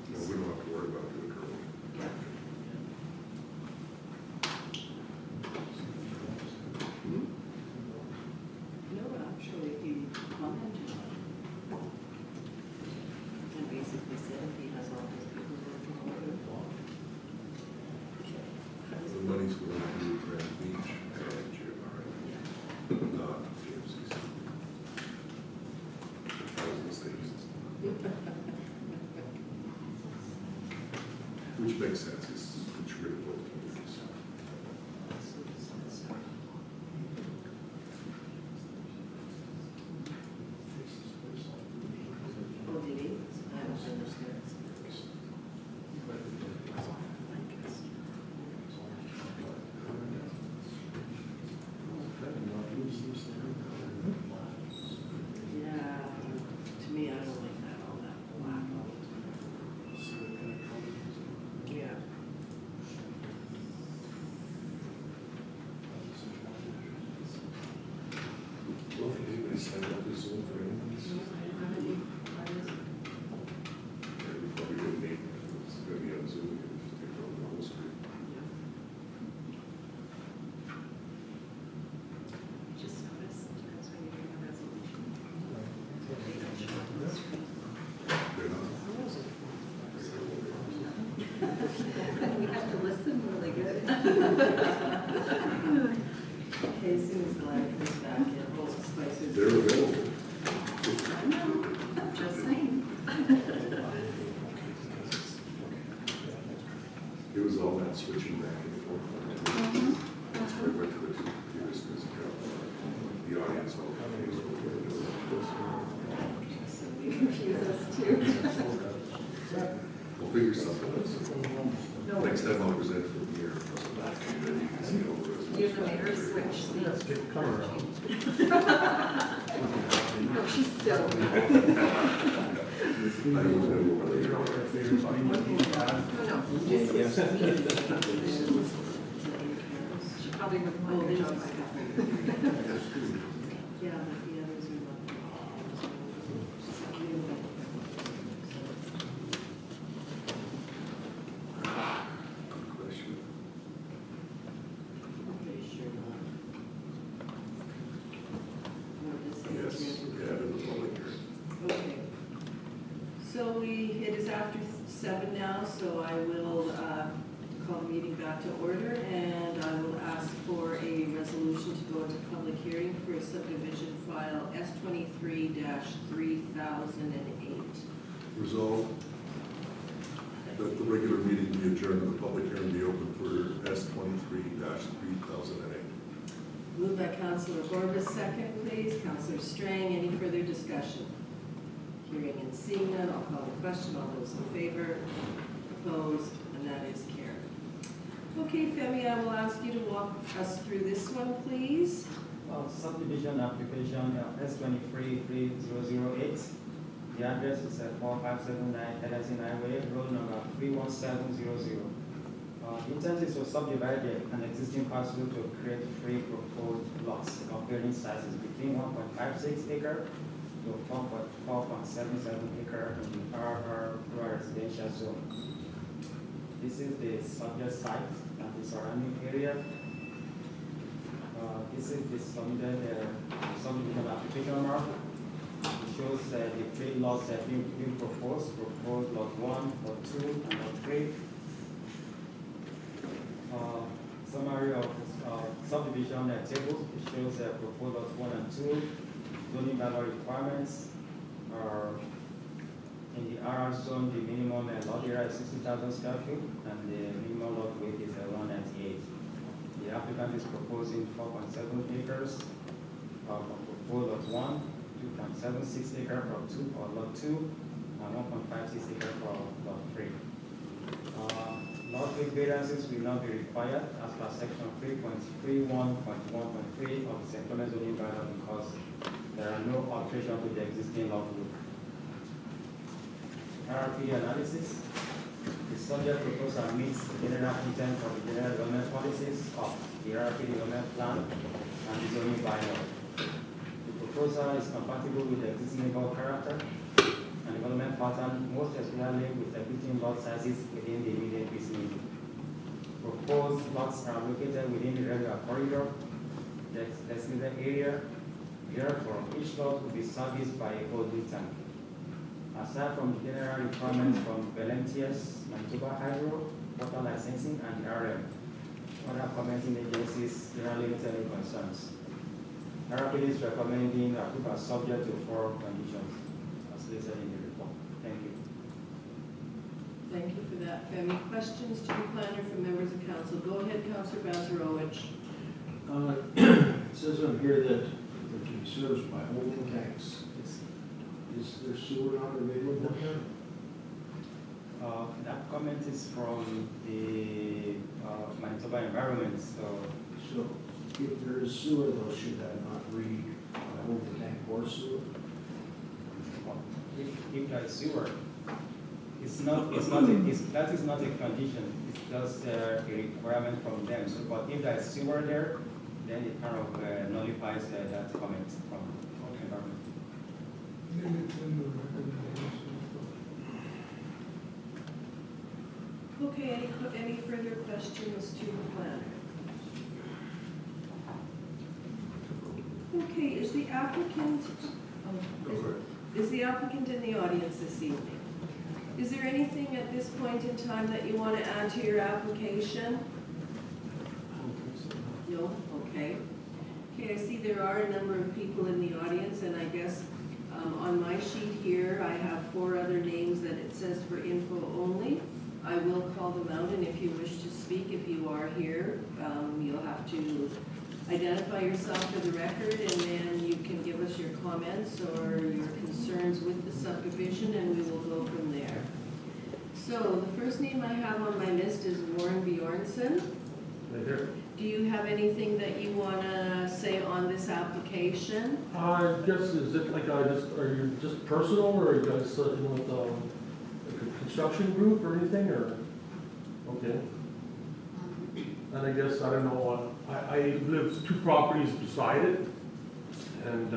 no, we don't have to worry about the liquor. No, actually, he commented on it. And basically said he has all his paperwork in order. The money's going to Grand Beach and GMR, not GMCC. That was a mistake. Which makes sense, it's contributed both communities. Oh, did he? I don't understand. Yeah, to me, I don't like that, all that black all the time. Yeah. Well, if anybody signed up for Zoom for anything, we probably wouldn't need, it's gonna be on Zoom, you can just take it over the whole screen. Just notice sometimes when you bring a resolution. They're not. You have to listen really good. Okay, as soon as Glenn comes back in, we'll spices. They're available. I know, just saying. It was all that switching back and forth. That's where we went to the 2 computers, because the audience all confused what we were doing. So we confuse us too. We'll figure something out. Next time I'll present for the year, then you can see all the rest. You're the mayor, switch seats. No, she's still. I don't know what they are. She probably wouldn't Oh, want her there's job. Yeah, but the others are not. 7 now, so I will call the meeting back to order, and I will ask for a resolution to go into public hearing for subdivision file S23-3008. Resolved that the regular meeting be adjourned and the public hearing be open for S23-3008. Moved by Councillor Corbus, second please. Councillor Strang, any further discussion? Hearing and seeing none, I'll call the question. All those in favor? Opposed? And that is carried. Okay, Femi, I will ask you to walk us through this one, please. Subdivision application S23-3008. The address is at 4579 Edison Highway, road number 31700. The intent is to subdivide an existing parcel to create 3 proposed lots of varying sizes between 1.56 acre to 4.77 acre in the RR residential zone. This is the subject site and the surrounding area. This is the subdivision application map. It shows the 3 lots that have been proposed lot 1, lot 2, and lot 3. Summary of subdivision table. It shows proposed lots 1 and 2. Zoning bylaw requirements are in the RR zone. The minimum lot area is 60,000 square feet, and the minimum lot weight is 198. The applicant is proposing 4.7 acres of proposed lot 1, 2.76 acre for lot 2, and 1.56 acre for lot 3. Lot weight variances will not be required as per section 3.31.1.3 of the Settlement zoning bylaw because there are no alteration to the existing lot width. RRPD analysis. The subject proposal meets the general intent of the general development policies of the RRPD development plan and the zoning bylaw. The proposal is compatible with the existing neighborhood character and development pattern, most especially with existing lot sizes within the immediate vicinity. Proposed lots are located within the regular corridor, the designated area. Therefore, each lot will be serviced by a holding tank. Aside from the general requirements from Valentius, Manitoba Hydro, water licensing, and the RM, other commenting agencies generally limited any concerns. RRPD is recommending approval subject to 4 conditions, as listed in the report. Thank you. Thank you for that, Femi. Questions to the planner from members of council? Go ahead, Councillor Bazarowicz. It says on here that it can be serviced by holding tanks. Is there sewer not available here? That comment is from the Manitoba Environment. So if there is sewer, though, should that not read holding tank or sewer? If there is sewer, that is not a condition. It's just a requirement from them. So, but if there is sewer there, then it kind of nullifies that comment from environment. Okay, any further questions to the planner? Okay, is the applicant in the audience this evening? Is there anything at this point in time that you want to add to your application? No? Okay. Okay, I see there are a number of people in the audience, and I guess on my sheet here, I have 4 other names that it says for info only. I will call them out, and if you wish to speak, if you are here, you'll have to identify yourself for the record, and then you can give us your comments or your concerns with the subdivision, and we will go from there. So the first name I have on my list is Warren Bjornson. Right here. Do you have anything that you want to say on this application? I guess, is it like, are you just personal, or are you guys with a construction group or anything, or? Okay. And I guess, I don't know, I live 2 properties beside it, and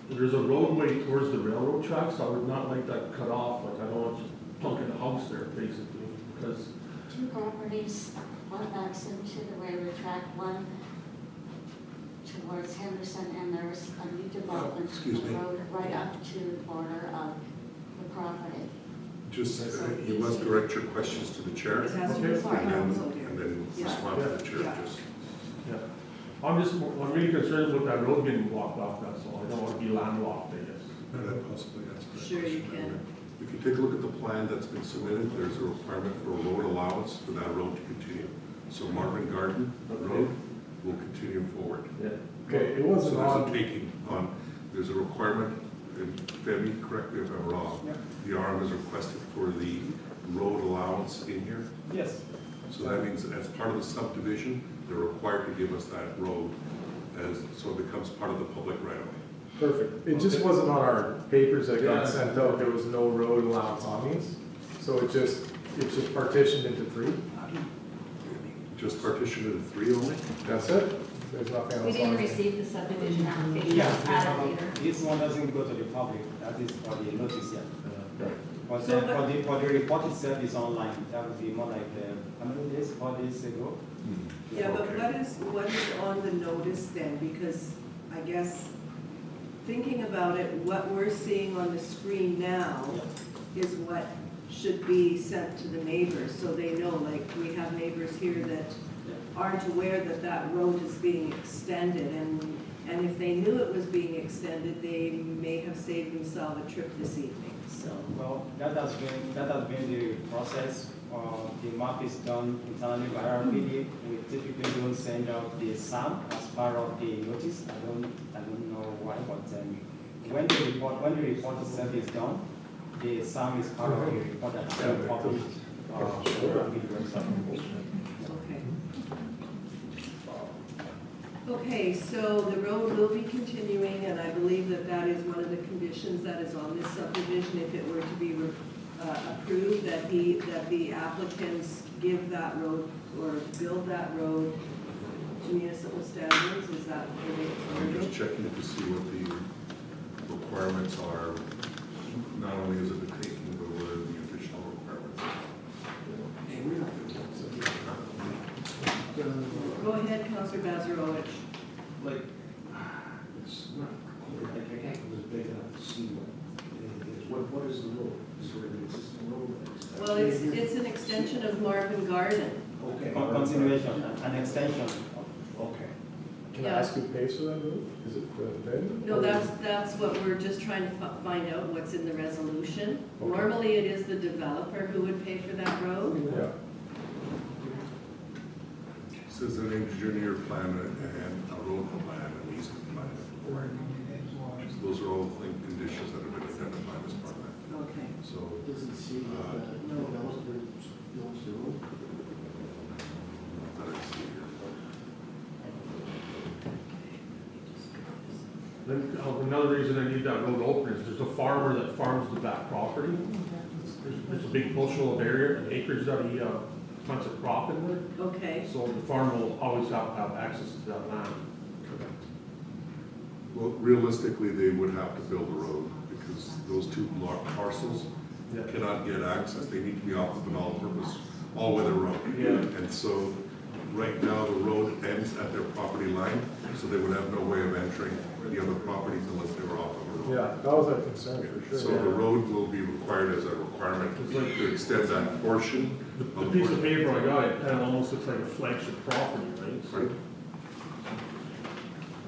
there's a roadway towards the railroad tracks. I would not like that cut off, like I don't want to plunk in a house there, basically, because 2 properties, one backs into the railroad track, one towards Henderson, and there's a new development on the road right up to the border of the property. Just, you must direct your questions to the chair, It has to be for council here. and then Yeah. respond to the chair, Yeah. just. Yeah. I'm really concerned with that road getting blocked off, that's all. I don't want to be landlocked, I guess. Could I possibly answer that Sure you question? can. If you take a look at the plan that's been submitted, there's a requirement for a road allowance for that road to continue. So Marvin Garden Road will continue forward. Yeah. Okay, it So wasn't there's a on, taking on, there's a requirement, and Femi, correct me if I'm wrong, the RM has requested for the road allowance in here. Yes. So that means that as part of the subdivision, they're required to give us that road as, so it becomes part of the public right of way. perfect. It just wasn't on our papers that got sent out. There was no road allowance on these. So it's just partitioned into 3. Just partition into 3 only? That's it? There's nothing We else didn't on it? receive the subdivision application Yeah, added either. this one doesn't go to the public, that is for the notice yet. Right. But So for the report itself is online, that would be more like, how many days, 4 days ago? Yeah, but Okay. what is on the notice then? Because I guess, thinking about it, what we're seeing on the screen now is what should be sent to the neighbors, so they know, like, we have neighbors here that aren't aware that that road is being extended, and if they knew it was being extended, they may have saved themselves a trip this evening, so. Well, that has been the process. The map is done internally by RPD. We typically don't send out the SAM as part of the notice. I don't know why, but when the report itself is done, the SAM is part of the report that's been published. On the RPD website. Okay, so the road will be continuing, and I believe that that is one of the conditions that is on this subdivision, if it were to be approved, that the applicants give that road or build that road to municipal standards, is that the way I'm it's just worded? checking to see what the requirements are. Not only is it the taking, but what are the additional requirements? Go ahead, Councilor Bazarowicz. Like, it's not, like, I can't, it was big enough to see what it is. What is the road? Is there an existing road? Well, it's an extension of Marvin Garden. Okay. Continuation, an extension. Okay. Can I ask who pays for that road? Is it the vendor? No, that's what we're just trying to find out, what's in the resolution. Okay. Normally, it is the developer who would pay for that road. Yeah. Says an engineer plan and a road plan and easement plan. So those are all the conditions that have been identified as part of that. Okay. So, Does it see Uh, that the developer builds the road? that I see here. Then, another reason I need that road open is there's a farmer that farms the back property. There's a big bushel of area, acres that he plants a crop in there. Okay. So the farm will always have to have access to that land. Well, realistically, they would have to build a road because those two block parcels Yeah. cannot get access. They need to be off of an all-purpose, all-weather road. Yeah. And so, right now, the road ends at their property line, so they would have no way of entering the other properties unless they were off of a road. Yeah, that was our concern for So sure. the road will be required as a requirement to extend that portion. The piece of paper I got, it kind of almost looks like a flagship property, right? Right.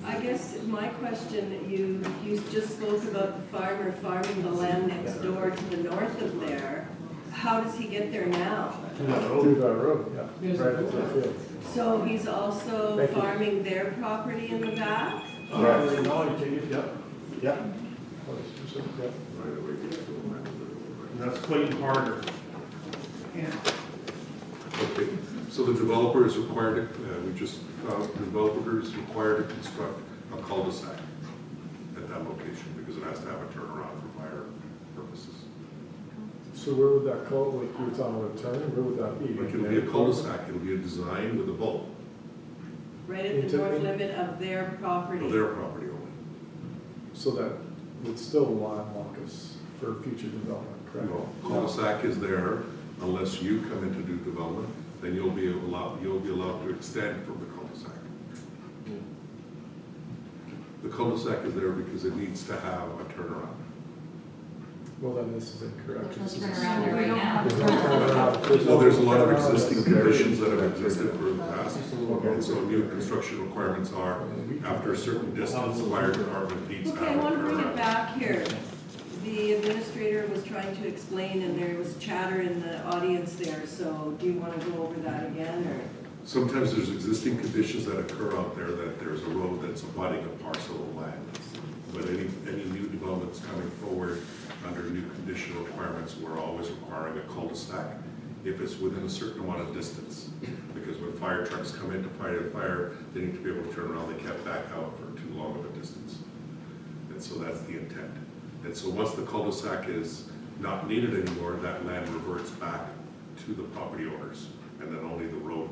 I guess my question, you just spoke about the farmer farming the land next door to the north of there. How does he get there now? Through that road, yeah, right into the field. So he's also Thank you. farming their property in the back? Yes. No, you take it, yep. Yeah. Right away, get to the land of the road, And that's Clayton Harder. Okay, so the developer is required to, we just, the developer is required to construct a cul-de-sac at that location because it has to have a turnaround for fire purposes. So where would that cul, like you were talking about a turn, where would that be? Like it'll be a cul-de-sac, it'll be a design with a bulb Right at the Into- north limit of their property? of their property only. So that would still landlock us for future development, correct? No, cul-de-sac is there unless you come in to do development, then you'll be allowed to extend from the cul-de-sac. The cul-de-sac is there because it needs to have a turnaround. Well, then this is incorrect. Let's turn around there right now. Well, there's a lot of existing conditions that have existed for the past, and so new construction requirements are, after a certain distance, the fire department needs to Okay, I have. want to bring it back here. The administrator was trying to explain, and there was chatter in the audience there, so do you want to go over that again, or? Sometimes there's existing conditions that occur out there, that there's a road that's abutting a parcel of land. But any new developments coming forward under new condition requirements, we're always requiring a cul-de-sac if it's within a certain amount of distance. Because when fire trucks come in to fight a fire, they need to be able to turn around, they can't back out for too long of a distance. And so that's the intent. And so once the cul-de-sac is not needed anymore, that land reverts back to the property owners, and then only the road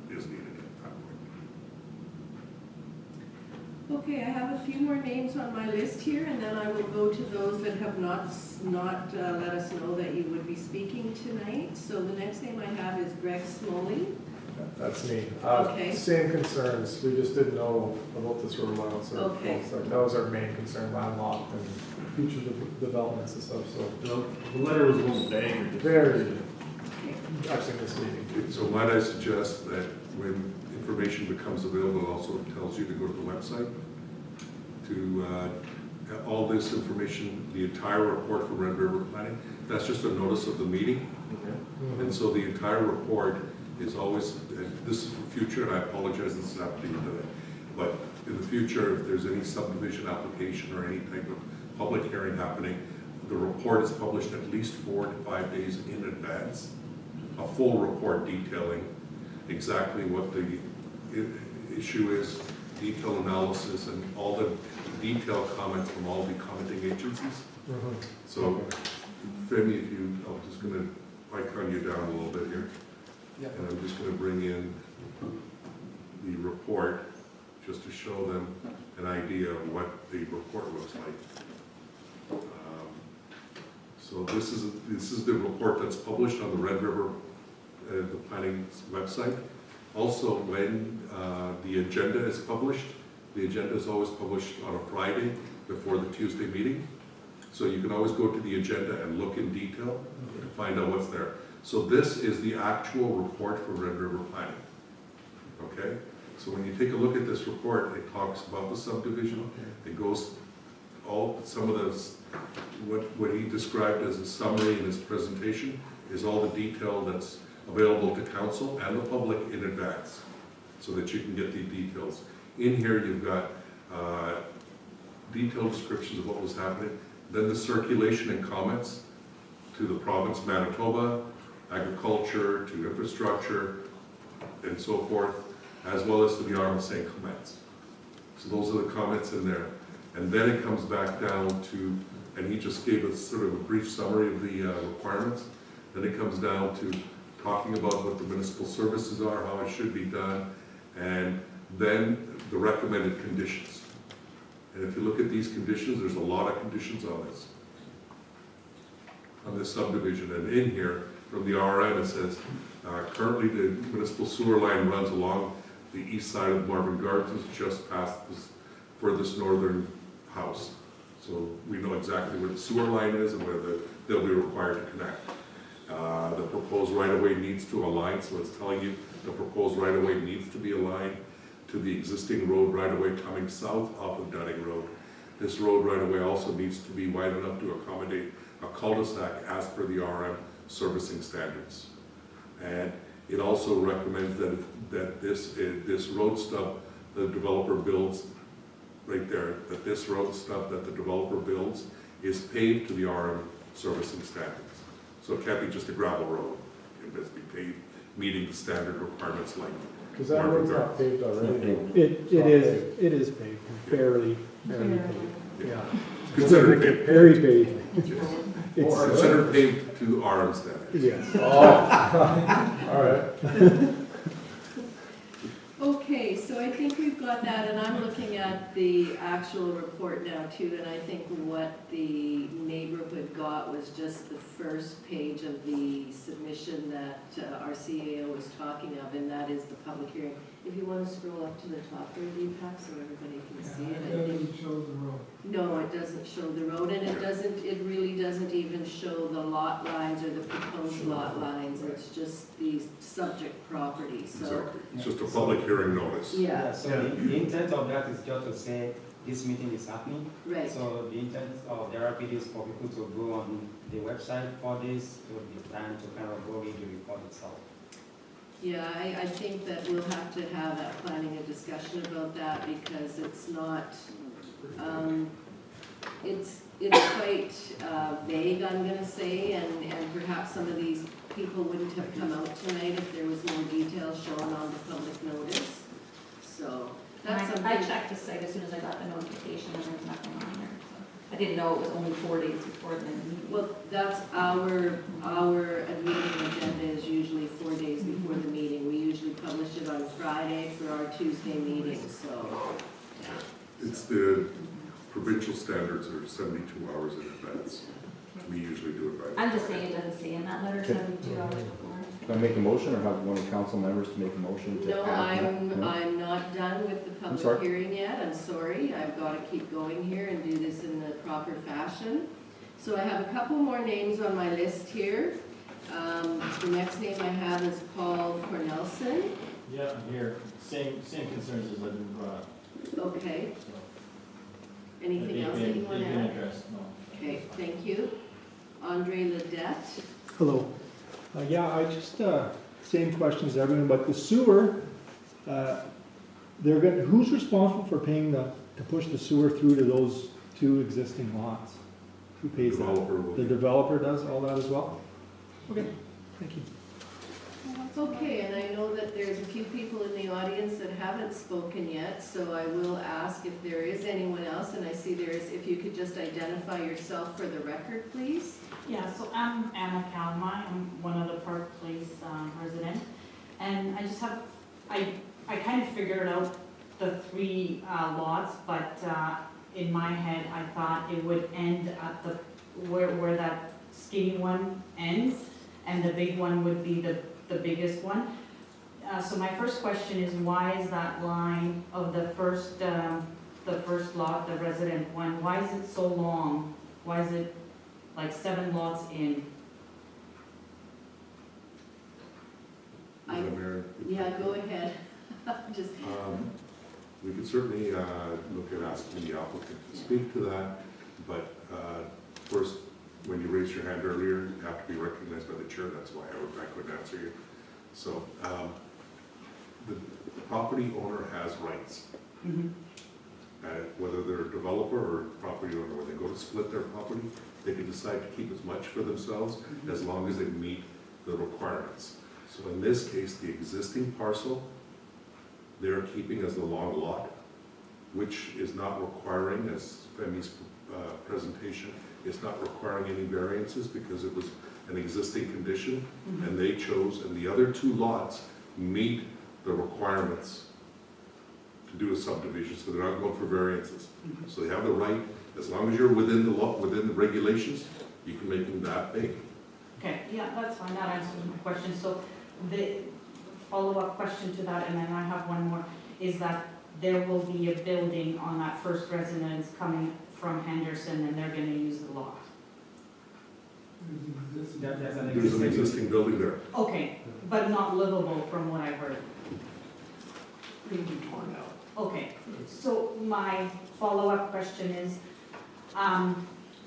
is needed at that point. Okay, I have a few more names on my list here, and then I will go to those that have not let us know that you would be speaking tonight. So the next name I have is Greg Smoley. That's me. Okay. Same concerns, we just didn't know about this road allowance. Okay. So that was our main concern, landlocked and future developments and stuff, so. The letter was a little vague or just. Very, actually misleading. So might I suggest that when information becomes available, it also tells you to go to the website to all this information, the entire report from Red River Planning. That's just a notice of the meeting. And so the entire report is always, and this is for future, and I apologize, this is happening today, but in the future, if there's any subdivision application or any type of public hearing happening, the report is published at least 4 to 5 days in advance. A full report detailing exactly what the issue is, detailed analysis, and all the detailed comments from all the commenting agencies. So, Femi, if you, I'm just going to icon you down a little bit here. And I'm just going to bring in the report just to show them an idea of what the report looks like. So this is the report that's published on the Red River, the planning website. Also, when the agenda is published, the agenda is always published on a Friday before the Tuesday meeting. So you can always go to the agenda and look in detail to find out what's there. So this is the actual report for Red River Planning. Okay? So when you take a look at this report, it talks about the subdivision. It goes some of those, what he described as a summary in his presentation is all the detail that's available to council and the public in advance so that you can get the details. In here you've got detailed descriptions of what was happening, then the circulation and comments to the province of Manitoba, agriculture, to infrastructure, and so forth, as well as to the Arm of St. Clements. So those are the comments in there. And then it comes back down to, and he just gave us sort of a brief summary of the requirements. Then it comes down to talking about what the municipal services are, how it should be done, and then the recommended conditions. And if you look at these conditions, there's a lot of conditions on this subdivision. And in here, from the RM, it says, currently the municipal sewer line runs along the east side of Marvin Gardens, just past this furthest northern house. So we know exactly where the sewer line is and where they'll be required to connect. The proposed right-of-way needs to align, so it's telling you the proposed right-of-way needs to be aligned to the existing road right-of-way coming south off of Dunning Road. This road right-of-way also needs to be wide enough to accommodate a cul-de-sac as per the RM servicing standards. And it also recommends that this road stub the developer builds right there, that this road stub that the developer builds is paved to the RM servicing standards. So it can't be just a gravel road. It must be paved, meeting the standard requirements like. Because that road's not paved already. It is paved, barely paved. Yeah. Considered paved. Very paved. It's considered paved to RM standards. Yes. Oh, all right. Okay, so I think we've got that, and I'm looking at the actual report now too, and I think what the neighborhood got was just the first page of the submission that our CAO was talking of, and that is the public hearing. If you want to scroll up to the top there, Deepak, so everybody can see it. It doesn't show the road. No, it doesn't show the road, and it really doesn't even show the lot lines or the proposed lot lines. It's just the subject property, so. Exactly, it's just a public hearing notice. Yeah. So the intent of that is just to say this meeting is happening. Right. So the intent of the RPD is for people to go on the website for this, to be time to kind of go read the report itself. Yeah, I think that we'll have to have that planning a discussion about that because it's not, it's quite vague, I'm gonna say, and perhaps some of these people wouldn't have come out tonight if there was more details shown on the public notice. So that's something. I checked the site as soon as I got the notification and there's nothing on there. So I didn't know it was only 4 days before the meeting. Well, that's our meeting agenda is usually 4 days before the meeting. We usually publish it on Friday for our Tuesday meeting, so. It's the provincial standards are 72 hours in advance. We usually do it by. I'm just saying it doesn't say in that letter 72 hours before. Can I make a motion, or have one of the council members to make a motion to No, add? I'm not done with the public sorry. hearing yet. I'm sorry. I've got to keep going here and do this in the proper fashion. So I have a couple more names on my list here. The next name I have is Paul Cornelson. Yeah, I'm here. Same concerns as I've been brought up. Okay. Anything They've else been- anyone they've been add? addressed, no. Okay, thank you. Andre Ledette. Hello. Yeah, I just, same questions as everyone, but the sewer, who's responsible for paying to push the sewer through to those 2 existing lots? Who pays that? Developer will. The developer does all that as well? Okay, thank you. Okay, and I know that there's a few people in the audience that haven't spoken yet, so I will ask if there is anyone else, and I see there is, if you could just identify yourself for the record, please. Yeah, so I'm Anna Kalmai, I'm one of the Park Place residents, and I just have, I kind of figured out the 3 lots, but in my head, I thought it would end at the, where that skinny one ends, and the big one would be the biggest one. So my first question is, why is that line of the first lot, the resident one, why is it so long? Why is it like 7 lots in? Yeah, go ahead. Just. We could certainly look at asking the applicant to speak to that, but first, when you raised your hand earlier, you have to be recognized by the chair. That's why I couldn't answer you. So the property owner has rights. Whether they're a developer or a property owner, when they go to split their property, they can decide to keep as much for themselves as long as they meet the requirements. So in this case, the existing parcel, they're keeping as the long lot, which is not requiring, as Femi's presentation, it's not requiring any variances because it was an existing condition, and they chose, and the other 2 lots meet the requirements to do a subdivision, so they're not going for variances. So they have the right, as long as you're within the law, within the regulations, you can make them that big. Okay, yeah, that's fine, that answers my question. So the follow-up question to that, and then I have one more, is that there will be a building on that first residence coming from Henderson, and they're gonna use the lot. There's an existing building there. Okay, but not livable from what I've heard. It'll be torn out. Okay, so my follow-up question is,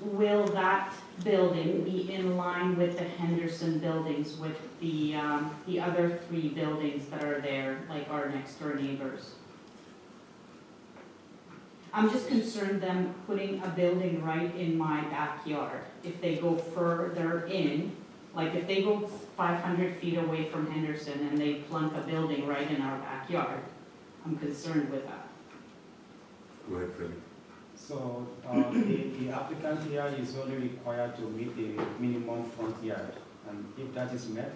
will that building be in line with the Henderson buildings, with the other 3 buildings that are there, like our next door neighbors? I'm just concerned them putting a building right in my backyard. If they go further in, like if they go 500 feet away from Henderson and they plunk a building right in our backyard, I'm concerned with that. Go ahead, Femi. So the applicant here is only required to meet the minimum front yard, and if that is met,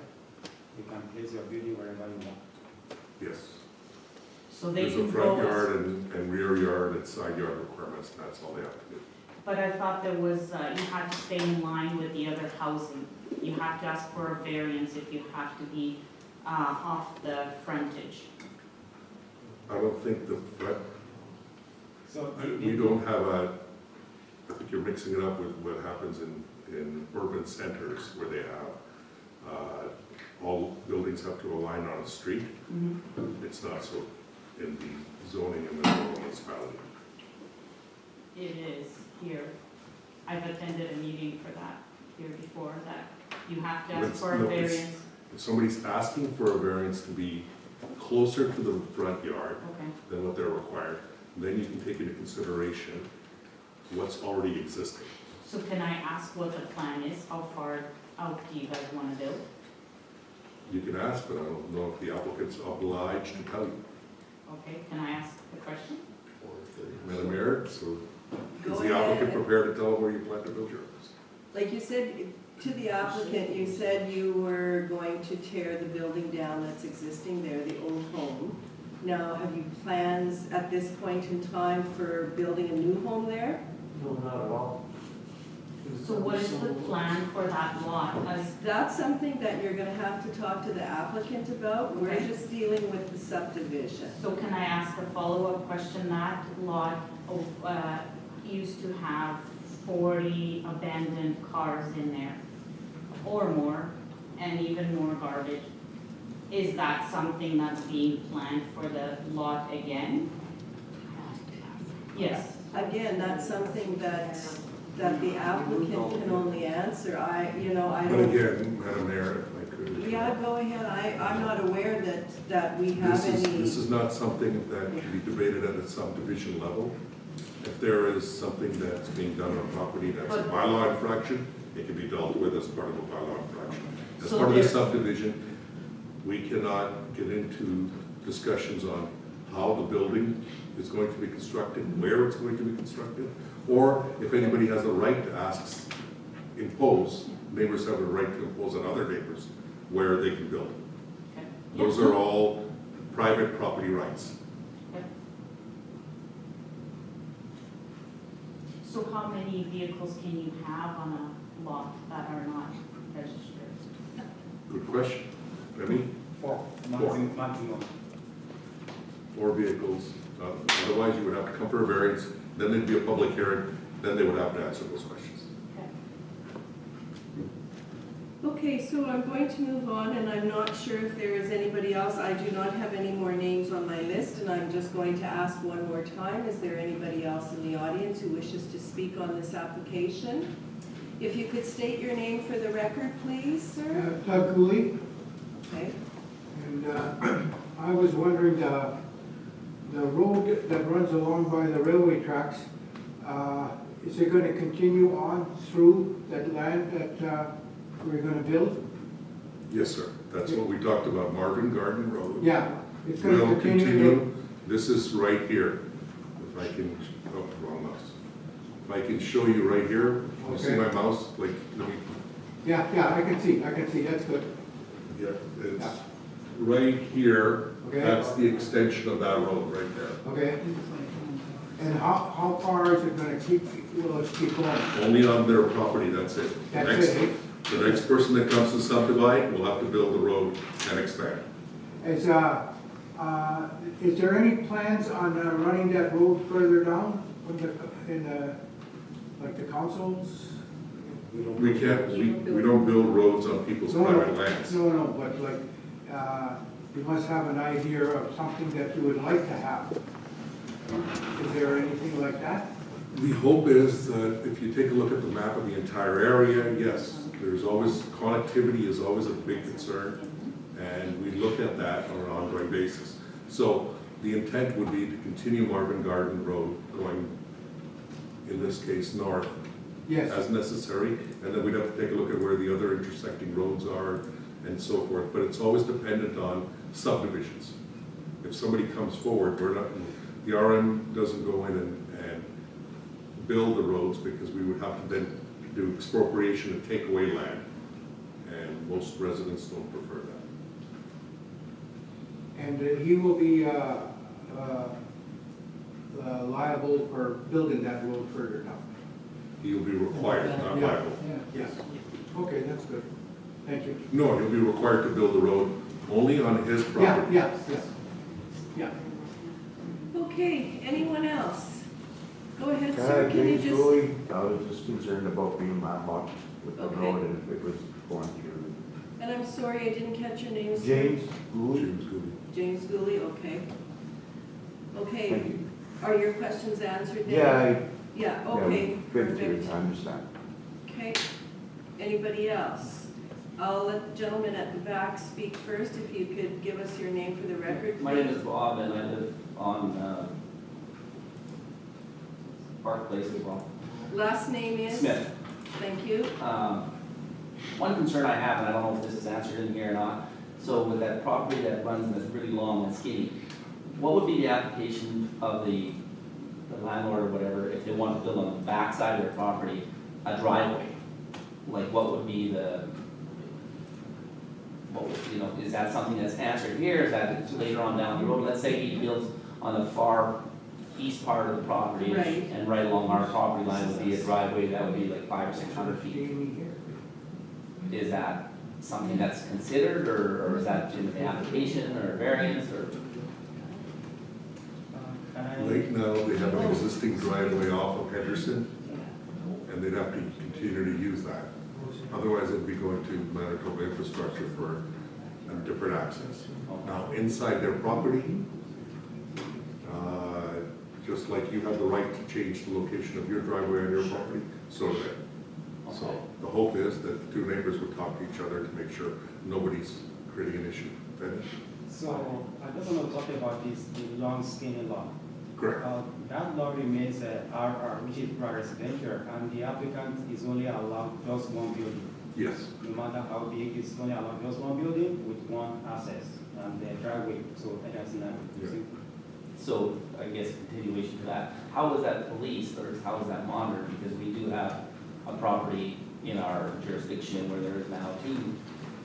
you can place your building wherever you want. Yes. So they There's a can front go, yard and rear yard and side yard requirements, and that's all they have to do. but I thought there was, you had to stay in line with the other housing. You have to ask for a variance if you have to be off the frontage. I don't think the front, So we don't have a, I think you're mixing it up with what happens in urban centers where they have, all buildings have to align on a street. Mhm. It's not so in the zoning in the municipality. It is here. I've attended a meeting for that here before, that you have to ask It's- for a no, it's- variance. If somebody's asking for a variance to be closer to the front yard Okay. than what they're required, then you can take into consideration what's already existing. So can I ask what the plan is? How far out do you guys want to build? You can ask, but I don't know if the applicant's obliged to tell you. Okay, can I ask the question? Madam Mayor, so Go is the applicant ahead. prepared to tell them where you plan to build your house? Like you said, to the applicant, you said you were going to tear the building down that's existing there, the old home. Now, have you plans at this point in time for building a new home there? No, not at all. So what is the plan for that lot? That's something that you're gonna have to talk to the applicant about. We're Okay. just dealing with the subdivision. So can I ask a follow-up question? That lot used to have 40 abandoned cars in there, or more, and even more garbage. Is that something that's being planned for the lot again? Yes. Again, that's something that the applicant can only answer. I But don't. again, Madam Mayor, if I could. Yeah, go ahead. I'm not aware that we have any. This is not something that can be debated at a subdivision level. If there is something that's being done on property that's a bylaw infraction, it can be dealt with as part of a bylaw infraction. As So part of the there- subdivision, we cannot get into discussions on how the building is going to be constructed, where it's going to be constructed, or if anybody has a right to impose, neighbors have a right to impose on other neighbors where they can build. Okay. Those are all private property rights. So how many vehicles can you have on a lot that are not registered? Good question. Remy? Four, maximum. 4 vehicles. Otherwise, you would have to come for a variance, then there'd be a public hearing, then they would have to answer those questions. Okay, so I'm going to move on, and I'm not sure if there is anybody else. I do not have any more names on my list, and I'm just going to ask one more time. Is there anybody else in the audience who wishes to speak on this application? If you could state your name for the record, please, sir. Doug Cooley, Okay. and I was wondering, the road that runs along by the railway tracks, is it going to continue on through that land that we're going to build? Yes, sir. That's what we talked about, Marvin Garden Road. Yeah, it's going to Will continue. This is right here. If I can, oh, wrong mouse. If I can show you right here, you see Okay. my mouse? Like, let me, Yeah, I can see, that's good. yeah, it's right here. Okay. That's the extension of that road right there. Okay. And how far is it going to will it keep going? Only on their property, that's it. The That's next- it. The next person that comes to subdivide will have to build the road and expand. Is there any plans on running that road further down like the councils? We can't, we don't build roads on people's private lands. No, but like, you must have an idea of something that you would like to have. Is there anything like that? The hope is that if you take a look at the map of the entire area, yes, there's always, connectivity is always a big concern, and we look at that on an ongoing basis. So the intent would be to continue Marvin Garden Road going, in this case, north. Yes. As necessary, and then we'd have to take a look at where the other intersecting roads are and so forth, but it's always dependent on subdivisions. If somebody comes forward, the RM doesn't go in and build the roads, because we would have to then do expropriation and take away land, and most residents don't prefer that. And he will be liable for building that road further down. He'll be required, not Yeah. liable. Yes. Okay, that's good. Thank you. No, he'll be required to build the road only on his property. Yeah, yes. Yeah. Okay, anyone else? Go ahead, sir, can you James just? Gooley, I was just concerned about being landlocked with the Okay. road and if it was going through. And I'm sorry, I didn't catch your name, sir. James Gooley? James Goody. James Gooley, okay. Thank Okay, you. are your questions answered then? Yeah, Yeah, yeah, okay, we've been through perfect. it, I understand. Okay, anybody else? I'll let the gentleman at the back speak first, if you could give us your name for the record. My name is Bob, and I live on Park Place as well. Last name is? Smith. Thank you. One concern I have, and I don't know if this is answered in here or not, so with that property that runs and that's really long and skinny, what would be the application of the landlord or whatever if they want to build on the back side of their property a driveway? Like, what would be the, what would, you know, is that something that's answered here? Is that later on down the road? Let's say he builds on the far east part of the property, Right. and right along our property line would be a driveway that would be like 500 or 600 feet. Is that something that's considered, or is that in the application or variance, or? Right now, they have an existing driveway off of Henderson, and they'd have to continue to use that. Otherwise, it'd be going to Manitoba Infrastructure for a different access. Now, inside their property, just like you have the right to change the location of your driveway on your property, so do they. So the hope is that the two neighbors would talk to each other to make sure nobody's creating an issue. Finish? So I just want to talk about this, the long skinny lot. Correct. That lot remains a RR, which is residential, and the applicant is only allowed just one building. Yes. No matter how big, it's only allowed just one building with one access and the driveway, so that's not. So I guess continuation to that, how is that policed, or how is that monitored? Because we do have a property in our jurisdiction where there is now two,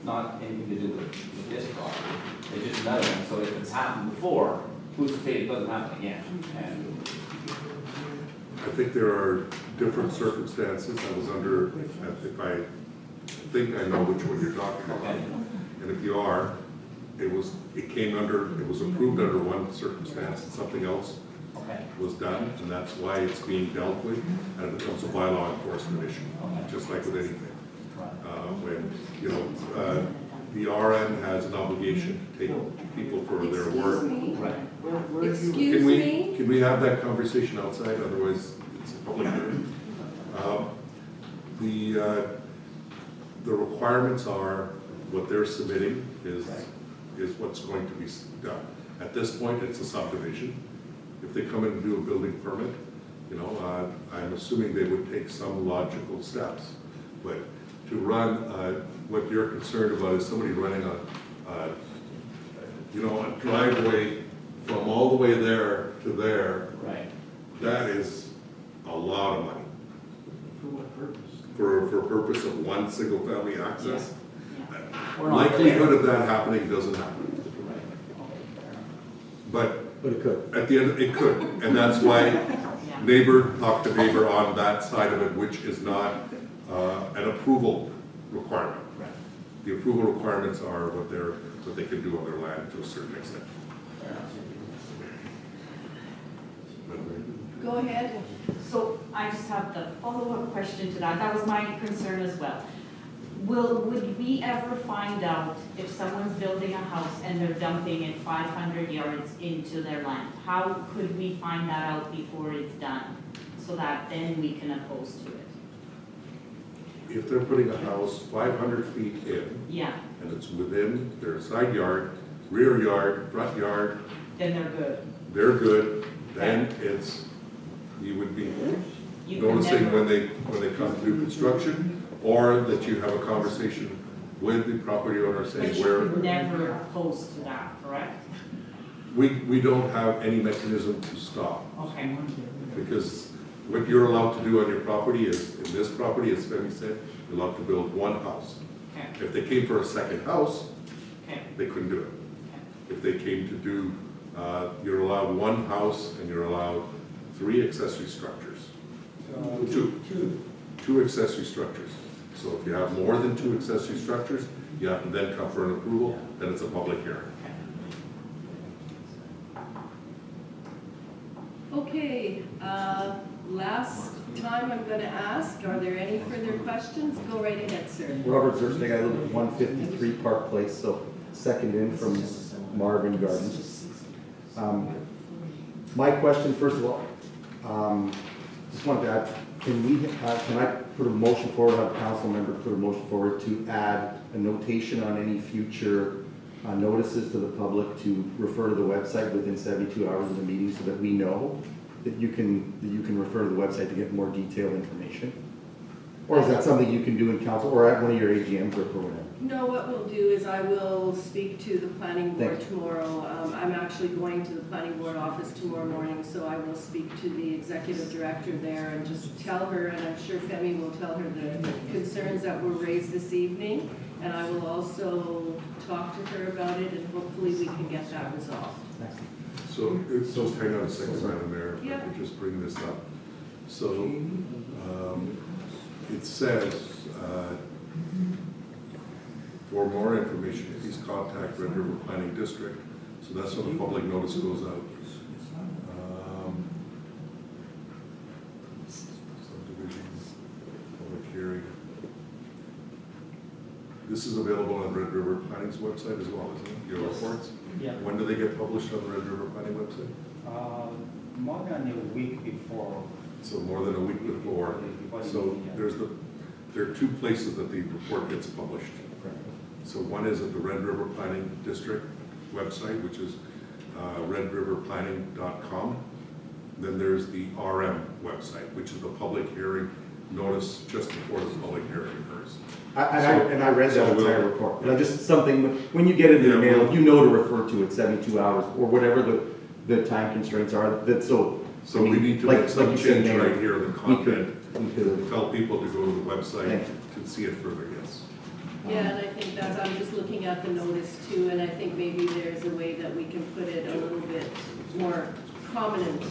not anything to do with this property, it's just another one. So if it's happened before, who's to say it doesn't happen again? And I think there are different circumstances. I was under, if I think I know which one you're talking about. And if you are, it was approved under one circumstance and something else was done, and that's why it's being dealt with, and it becomes a bylaw enforcement issue, just like with anything. When, you know, the RM has an obligation to take people for their work. Excuse me? Can we have that conversation outside, otherwise it's a public hearing? The requirements are, what they're submitting is what's going to be done. At this point, it's a subdivision. If they come in and do a building permit, you know, I'm assuming they would take some logical steps. But to run, what you're concerned about is somebody running a driveway from all the way there to there. Right. That is a lot of money. For what purpose? For purpose of one single family access. We're not Likelihood there. of that happening doesn't happen. But it could. At the end, it could, and that's why neighbor talk to neighbor on that side of it, which is not an approval requirement. The approval requirements are what they can do on their land to a certain extent. Go ahead. So I just have the follow-up question to that. That was my concern as well. Would we ever find out if someone's building a house and they're dumping it 500 yards into their land? How could we find that out before it's done, so that then we can oppose to it? If they're putting a house 500 feet in, Yeah, and it's within their side yard, rear yard, front yard, then they're good. they're good, then it's, you would be You can noticing never- when they come through construction, or that you have a conversation with the property owner But saying you where. could never oppose to that, correct? We don't have any mechanism to stop, Okay. because what you're allowed to do on your property is, in this property, as Femi said, you're allowed to build one house. Okay. If they came for a second house, Okay. they couldn't do it. If they came to do You're allowed one house and you're allowed 3 accessory structures. Two accessory structures. So if you have more than 2 accessory structures, you have to then come for an approval, then it's a public hearing. Okay, last time I'm gonna ask, are there any further questions? Go right ahead, sir. Robert Zerschnig, I live at 153 Park Place, so second in from Marvin Gardens. My question, first of all, just wanted to add, can I put a motion forward, have a council member put a motion forward to add a notation on any future notices to the public to refer to the website within 72 hours of the meeting so that we know that you can refer to the website to get more detailed information? Or is that something you can do in council or at one of your AGMs or whatever? No, what we'll do is I will speak to the planning board Thanks. tomorrow. I'm actually going to the planning board office tomorrow morning, so I will speak to the executive director there and just tell her, and I'm sure Femi will tell her the concerns that were raised this evening. And I will also talk to her about it and hopefully we can get that resolved. So, just hang on a second, Madam Mayor, if I Yeah. could just bring this up. So, it says, for more information, please contact Red River Planning District. So that's when the public notice goes out. Subdivisions, public hearing. This is available on Red River Planning's website as well, isn't it? Your reports? Yeah. When do they get published on the Red River Planning website? More than a week before. So more than a week before. So there are 2 places that the report gets published. So one is at the Red River Planning District website, which is redriverplanning.com. Then there's the RM website, which is the public hearing notice just before the public hearing occurs. And I read that entire report. You know, just something, when you get it in the mail, you know to refer to it 72 hours or whatever the time constraints are. So we need to make some change right here, the content, to tell people to go to the website to see it further, yes. Yeah, and I think that's, I'm just looking at the notice too, and I think maybe there's a way that we can put it a little bit more prominent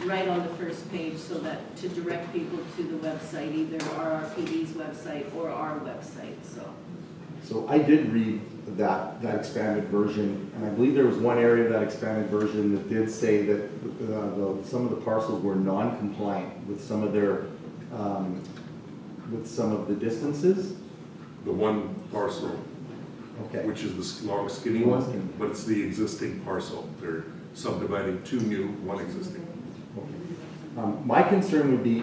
right on the first page so that to direct people to the website, either RRPD's website or our website, so. So I did read that expanded version, and I believe there was one area of that expanded version that did say that some of the parcels were non-compliant with some of their, with some of the distances. The one parcel, which is the long skinny one, but it's the existing parcel. They're subdividing 2 new, 1 existing. My concern would be,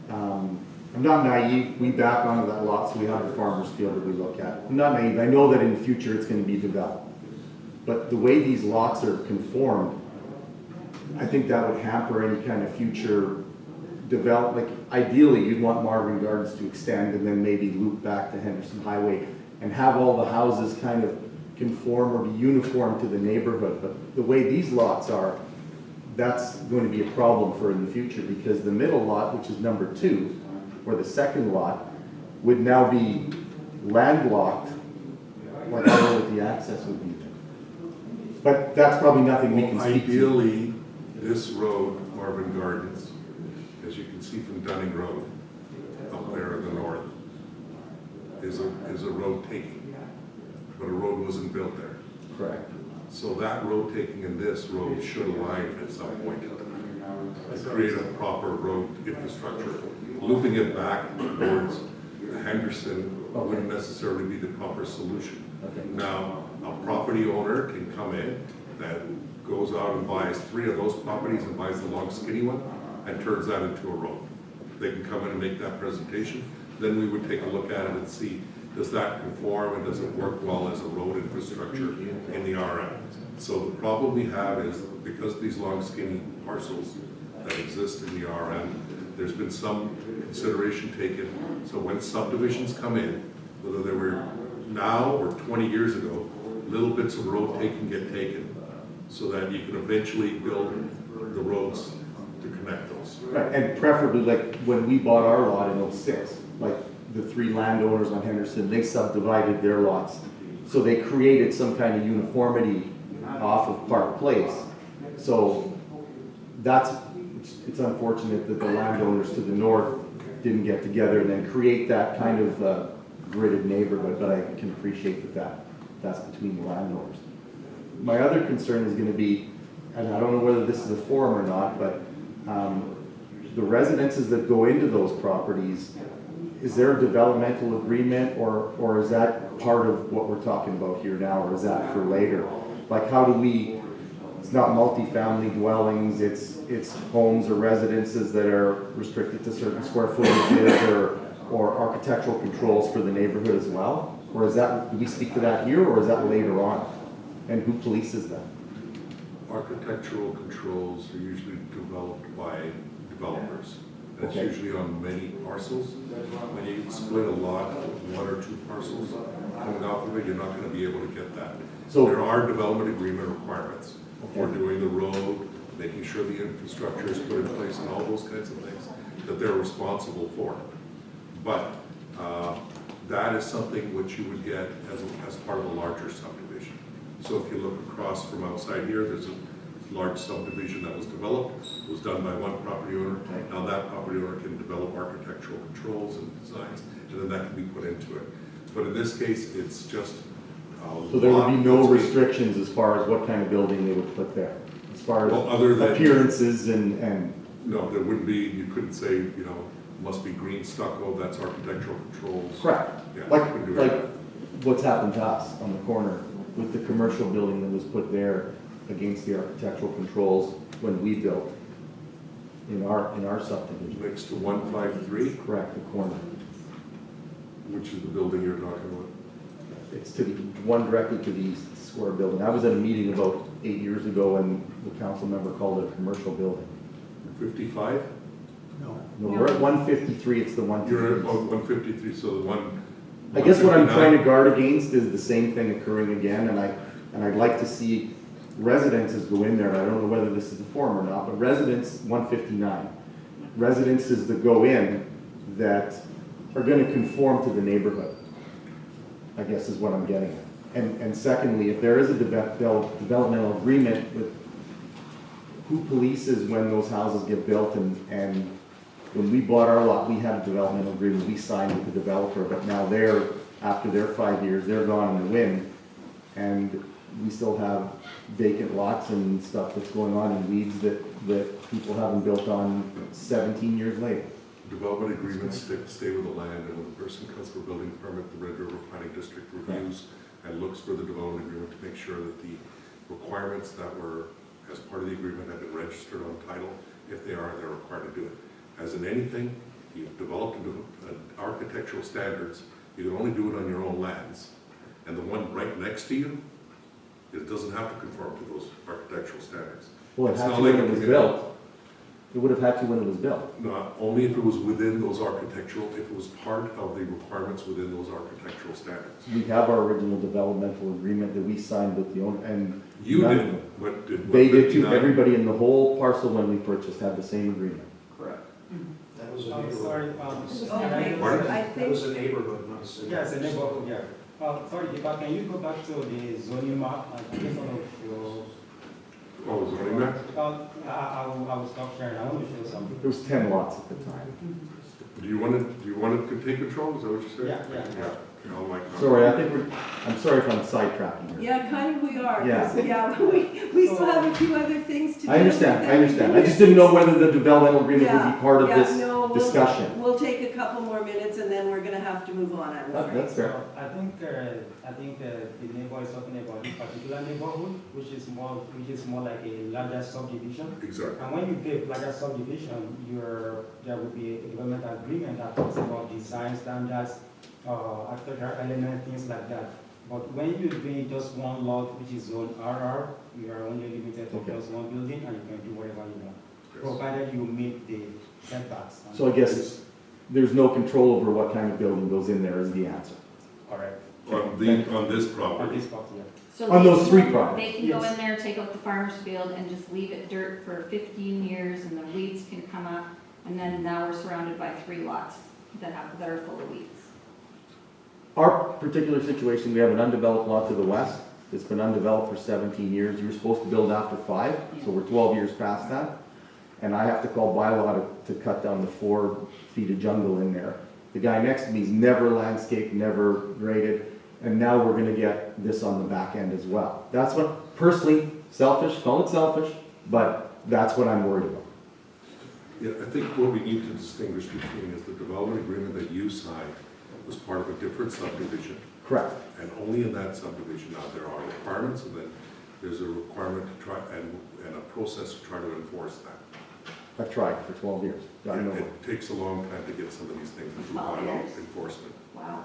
I'm not naive, we back onto that lot, so we have the farmer's field that we look at. I'm not naive, I know that in the future it's going to be developed. But the way these lots are conformed, I think that would hamper any kind of future development. Like ideally, you'd want Marvin Gardens to extend and then maybe loop back to Henderson Highway and have all the houses kind of conform or be uniform to the neighborhood. But the way these lots are, that's going to be a problem for in the future because the middle lot, which is number 2, or the second lot, would now be landlocked. Like I don't know what the access would be. But that's probably nothing we can speak to. Ideally, this road, Marvin Gardens, as you can see from Dunning Road, up there in the north, is a road taking, but a road wasn't built there. Correct. So that road taking and this road should align at some point to create a proper road infrastructure. Looping it back towards Henderson wouldn't necessarily be the proper solution. Now, a property owner can come in that goes out and buys 3 of those properties and buys the long skinny one and turns that into a road. They can come in and make that presentation. Then we would take a look at it and see, does that conform and does it work well as a road infrastructure in the RM? So the problem we have is because these long skinny parcels that exist in the RM, there's been some consideration taken. So when subdivisions come in, whether they were now or 20 years ago, little bits of road taking get taken so that you can eventually build the roads to connect those. Right, and preferably like when we bought our lot in 06, like the 3 landowners on Henderson, they subdivided their lots. So they created some kind of uniformity off of Park Place. So that's, it's unfortunate that the landowners to the north didn't get together and then create that kind of gridded neighborhood, but I can appreciate that's between the landowners. My other concern is going to be, and I don't know whether this is a forum or not, but the residences that go into those properties, is there a developmental agreement or is that part of what we're talking about here now, or is that for later? Like how do we, it's not multifamily dwellings, it's homes or residences that are restricted to certain square footages or architectural controls for the neighborhood as well? Or is that, do we speak to that here or is that later on? And who polices that? Architectural controls are usually developed by developers. That's Okay. usually on many parcels. When you split a lot, one or two parcels coming off of it, you're not going to be able to get that. So there are development agreement requirements for Okay. doing the road, making sure the infrastructure is put in place, and all those kinds of things that they're responsible for. But that is something which you would get as part of a larger subdivision. So if you look across from outside here, there's a large subdivision that was developed. It was done by one property owner. Now that property owner can develop architectural controls and designs, and then that can be put into it. But in this case, it's just So there would be no restrictions as far as what kind of building they would put there? As far as other than appearances and... No, there wouldn't be, you couldn't say, you know, must be green stucco, that's architectural controls. Correct. Yeah, Like couldn't do it. what's happened to us on the corner with the commercial building that was put there against the architectural controls when we built in our subdivision. Next to 153? Correct, the corner. Which is the building you're talking about? It's to the one directly to the east, the square building. I was at a meeting about 8 years ago and the council member called it a commercial building. 55? No, we're at 153, it's the one. You're at 153, so the one. I guess what I'm 159. trying to guard against is the same thing occurring again, and I'd like to see residences go in there, and I don't know whether this is the form or not, but residents, 159. Residences that go in that are going to conform to the neighborhood, I guess is what I'm getting at. And secondly, if there is a developmental agreement with who polices when those houses get built, and when we bought our lot, we had a developmental agreement, we signed with the developer, but now after their 5 years, they're gone in the wind, and we still have vacant lots and stuff that's going on in weeds that people haven't built on 17 years later. Development agreements stay with the land, and when the person comes for a building permit, the Red River Planning District reviews and looks for the development agreement to make sure that the requirements that were as part of the agreement have been registered on title. If they are, they're required to do it. As in anything, if you've developed architectural standards, you can only do it on your own lands. And the one right next to you, it doesn't have to conform to those architectural standards. Well, it It's had not to like when a it was community. built. It would have had to when it was built. Not only if it was within those architectural, if it was part of the requirements within those architectural standards. We have our original developmental agreement that we signed with the owner, and You none- didn't, but did they did too. 159? Everybody in the whole parcel when we purchased had the same agreement. Correct. That was a Oh, sorry, neighborhood. Pardon? That was a neighborhood, not a city. Yes, a neighborhood, yeah. Sorry, Deepak, can you go back to the zoning map? I just want to show. Oh, zoning map? I will stop sharing, I want to show something. There was 10 lots at the time. Do you want to take control? Is that what you said? Yeah. Okay, I'll like that. Sorry, I'm sorry if I'm sidetracking here. Yeah, kind of we are. 'cause, Yeah. Yeah, we still have a few other things to do. I understand. I just didn't know whether the developmental agreement would be part of Yeah, this no, discussion. We'll take a couple more minutes and then we're gonna have to move on, I'm afraid. That's fair. So I think the neighbor is talking about this particular neighborhood, which is more like a larger subdivision. Exactly. And when you get larger subdivision, there will be a development agreement that talks about design standards, architectural elements, things like that. But when you're doing just one lot, which is zone RR, you are only limited to just one building, and you can do whatever you want, provided you meet the setbacks. So I guess there's no control over what kind of building goes in there is the answer. Correct. On this property? On this property, yeah. So On they those can- three properties. They can go Yes. in there, take out the farmer's field and just leave it dirt for 15 years and the weeds can come up. And then now we're surrounded by 3 lots that are full of weeds. Our particular situation, we have an undeveloped lot to the west, It's been undeveloped for 17 years. You were supposed to build after 5, so we're 12 years past that. And I have to call bylaw to cut down the 4 feet of jungle in there. The guy next to me's never landscaped, never graded, and now we're gonna get this on the back end as well. That's what, personally, selfish, call it selfish, but that's what I'm worried about. Yeah, I think what we need to distinguish between is the development agreement that you signed was part of a different subdivision. Correct. And only in that subdivision, now there are requirements, and then there's a requirement to try, and a process to try to enforce that. I've tried for 12 years. I know. It takes a long time to get some of these things through bylaw enforcement. Wow.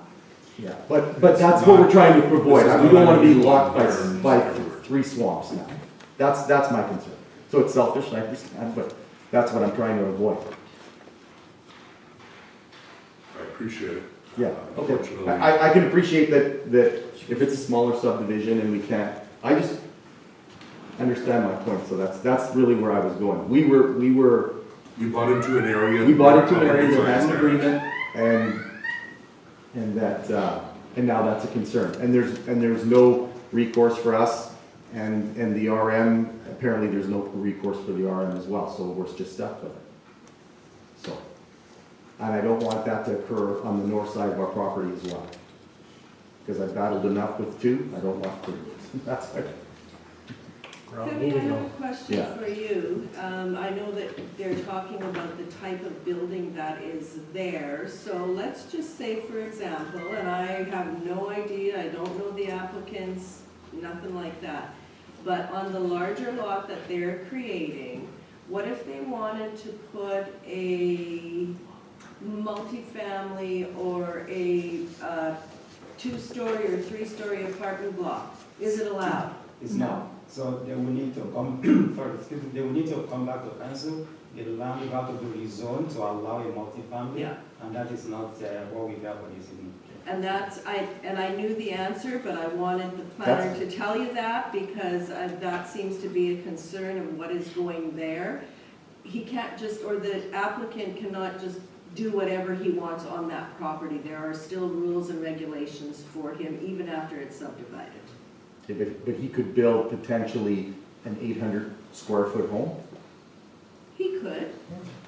Yeah, but that's what we're trying to avoid. We don't want to be locked by 3 swamps now. That's my concern. So it's selfish, I understand, but that's what I'm trying to avoid. I appreciate it. Yeah, okay. Unfortunately- I can appreciate that if it's a smaller subdivision and we can't, I just understand my point, so that's really where I was going. We bought into an area. We bought into an area that has an agreement, and now that's a concern. And there's no recourse for us, and the RM, apparently there's no recourse for the RM as well, so we're just stuck with it. So, and I don't want that to occur on the north side of our property as well. Because I've battled enough with 2, I don't want 3. That's it. Kevin, I have a question Yeah. for you. I know that they're talking about the type of building that is there. So let's just say, for example, and I have no idea, I don't know the applicants, nothing like that. But on the larger lot that they're creating, what if they wanted to put a multifamily or a 2-story or 3-story apartment block? Is it allowed? It's not. So they will need to come, they will need to come back to council. The land will have to be rezoned to allow a multifamily. Yeah. And that is not what we have for this evening. And I knew the answer, but I wanted the planner to tell you that because that seems to be a concern of what is going there. He can't just, or the applicant cannot just do whatever he wants on that property. There are still rules and regulations for him even after it's subdivided. Yeah, but he could build potentially an 800 square foot home? He could,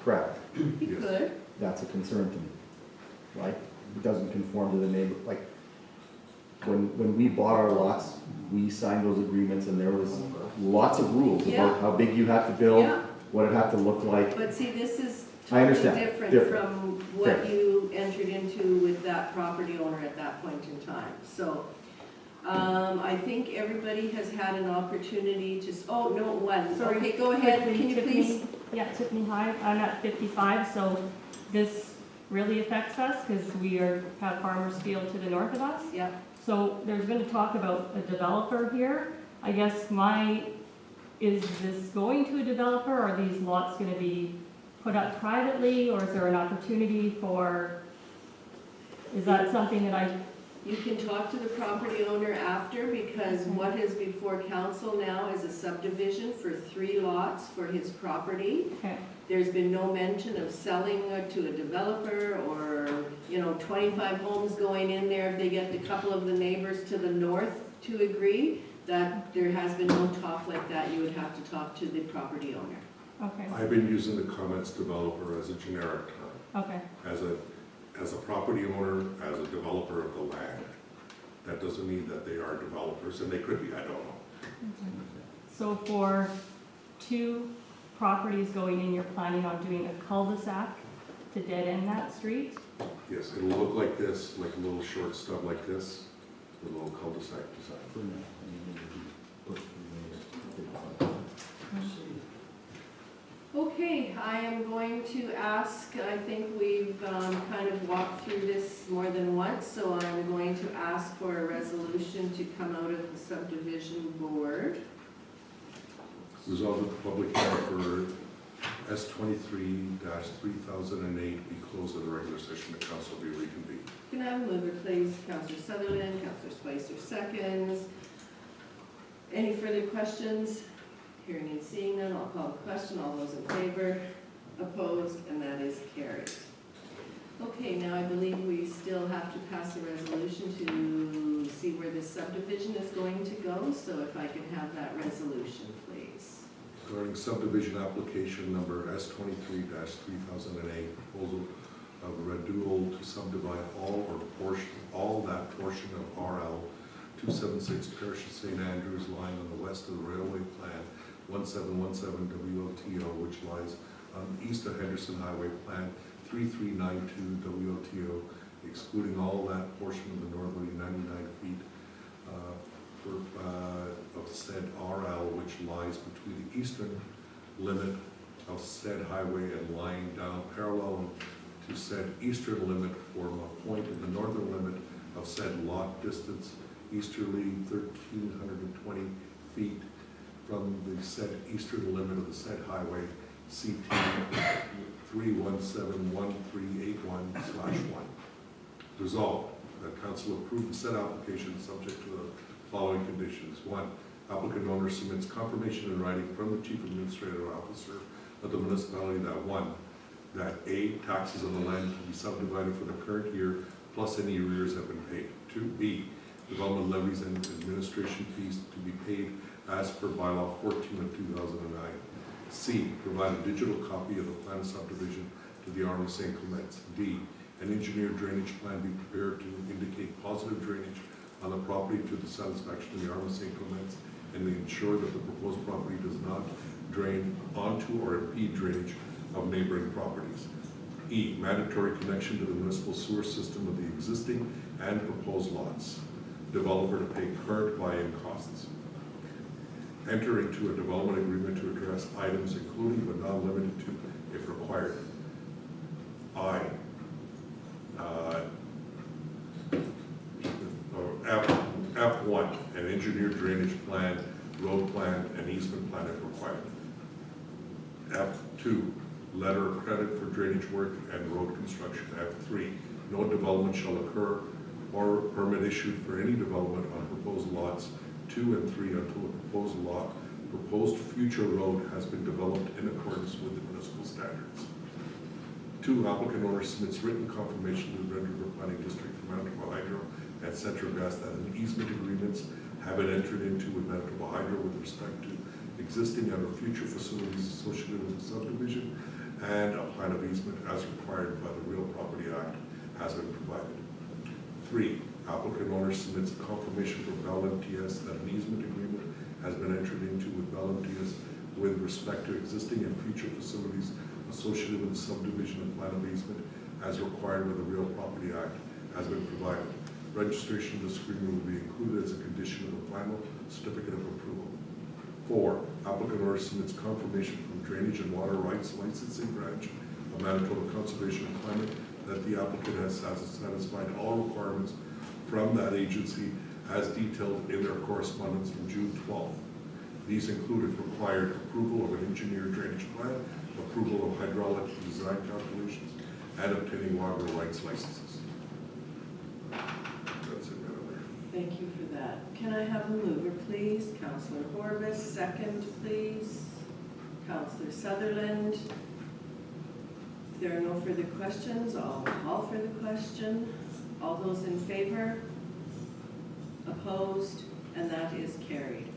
Correct. he could. That's a concern to me, right? It doesn't conform to the neighbor, like, when we bought our lots, we signed those agreements and there was lots of rules Yeah. about how big you had to build, Yeah. what it had to look like. But see, this is I totally understand. different from what Fair. you entered into with that property owner at that point in time. So, I think everybody has had an opportunity to, oh, no, one. Sorry, Okay, go ahead, quickly, can you Tiffany- please? Yeah, Tiffany Hyde, I'm at 55, so this really affects us because we have Farmers Field to the north of us. Yeah. So there's been a talk about a developer here. I guess is this going to a developer? Are these lots going to be put up privately, or is there an opportunity is that something that You can talk to the property owner after, because what is before council now is a subdivision for 3 lots for his property. Okay. There's been no mention of selling to a developer or, 25 homes going in there if they get a couple of the neighbors to the north to agree. That there has been no talk like that. You would have to talk to the property owner. Okay. I've been using the comments developer as a generic term. Okay. As a property owner, as a developer of the land. That doesn't mean that they are developers, and they could be, I don't know. So for 2 properties going in, you're planning on doing a cul-de-sac to dead end that street? Yes, it'll look like this, like a little short stub like this, with a little cul-de-sac design. Okay, I am going to ask, I think we've kind of walked through this more than once, so I'm going to ask for a resolution to come out of the subdivision board. Resolve that the public hearing for S23-3008 be closed in the regular session, the council be reconvened. Can I have a mover, please? Councillor Sutherland, Councillor Spicer seconds. Any further questions? Hearing and seeing none, I'll call the question. All those in favor? Opposed? And that is carried. Okay, now I believe we still have to pass a resolution to see where this subdivision is going to go, so if I can have that resolution, please. Regarding subdivision application number S23-3008, proposal of Red Dual to subdivide all that portion of RL 276 Parish of St. Andrews lying on the west of the railway plan 1717 WLTO, which lies on east of Henderson Highway Plan 3392 WLTO, excluding all that portion of the northerly 99 feet of said RL, which lies between the eastern limit of said highway and lying down parallel to said eastern limit from a point in the northern limit of said lot distance easterly 1,320 feet from the said eastern limit of the said highway, CT 3171381/1. Resolved that council approve the said application subject to the following conditions. 1. Applicant owner submits confirmation in writing from the chief administrative officer of the municipality that 1. That A, taxes on the land to be subdivided for the current year plus any arrears have been paid. 2B, development levies and administration fees to be paid as per bylaw 14 of 2009. C, provide a digital copy of the plan of subdivision to the Arm of St. Clements. D, an engineered drainage plan be prepared to indicate positive drainage on the property to the satisfaction of the Arm of St. Clements and ensure that the proposed property does not drain onto or impede drainage of neighboring properties. E, mandatory connection to the municipal sewer system of the existing and proposed lots. Developer to pay current buy-in costs. Enter into a development agreement to address items including but not limited to, if required. I, F1, an engineered drainage plan, road plan, and easement plan if required. F2, letter of credit for drainage work and road construction. F3, no development shall occur or permit issued for any development on proposed lots 2 and 3 until the proposed future road has been developed in accordance with the municipal standards. 2, applicant owner submits written confirmation to the Red River Planning District from Manitoba Hydro and Central Gas that an easement agreements have been entered into with Manitoba Hydro with respect to existing and or future facilities associated with the subdivision, and a plan of easement as required by the Real Property Act has been provided. 3, applicant owner submits a confirmation from Bell MTS that an easement agreement has been entered into with Bell MTS with respect to existing and future facilities associated with the subdivision and plan of easement as required by the Real Property Act has been provided. Registration of this agreement will be included as a condition of the final certificate of approval. 4, applicant owner submits confirmation from Drainage and Water Rights Licensing Branch of Manitoba Conservation and Climate that the applicant has satisfied all requirements from that agency as detailed in their correspondence from June 12th. These include, if required, approval of an engineered drainage plan, approval of hydraulic design calculations, and obtaining water rights licenses. That's it, Madam Mayor. Thank you for that. Can I have a mover, please? Councillor Horbis, second, please. Councillor Sutherland. If there are no further questions, I'll call for the question. All those in favor? Opposed? And that is carried.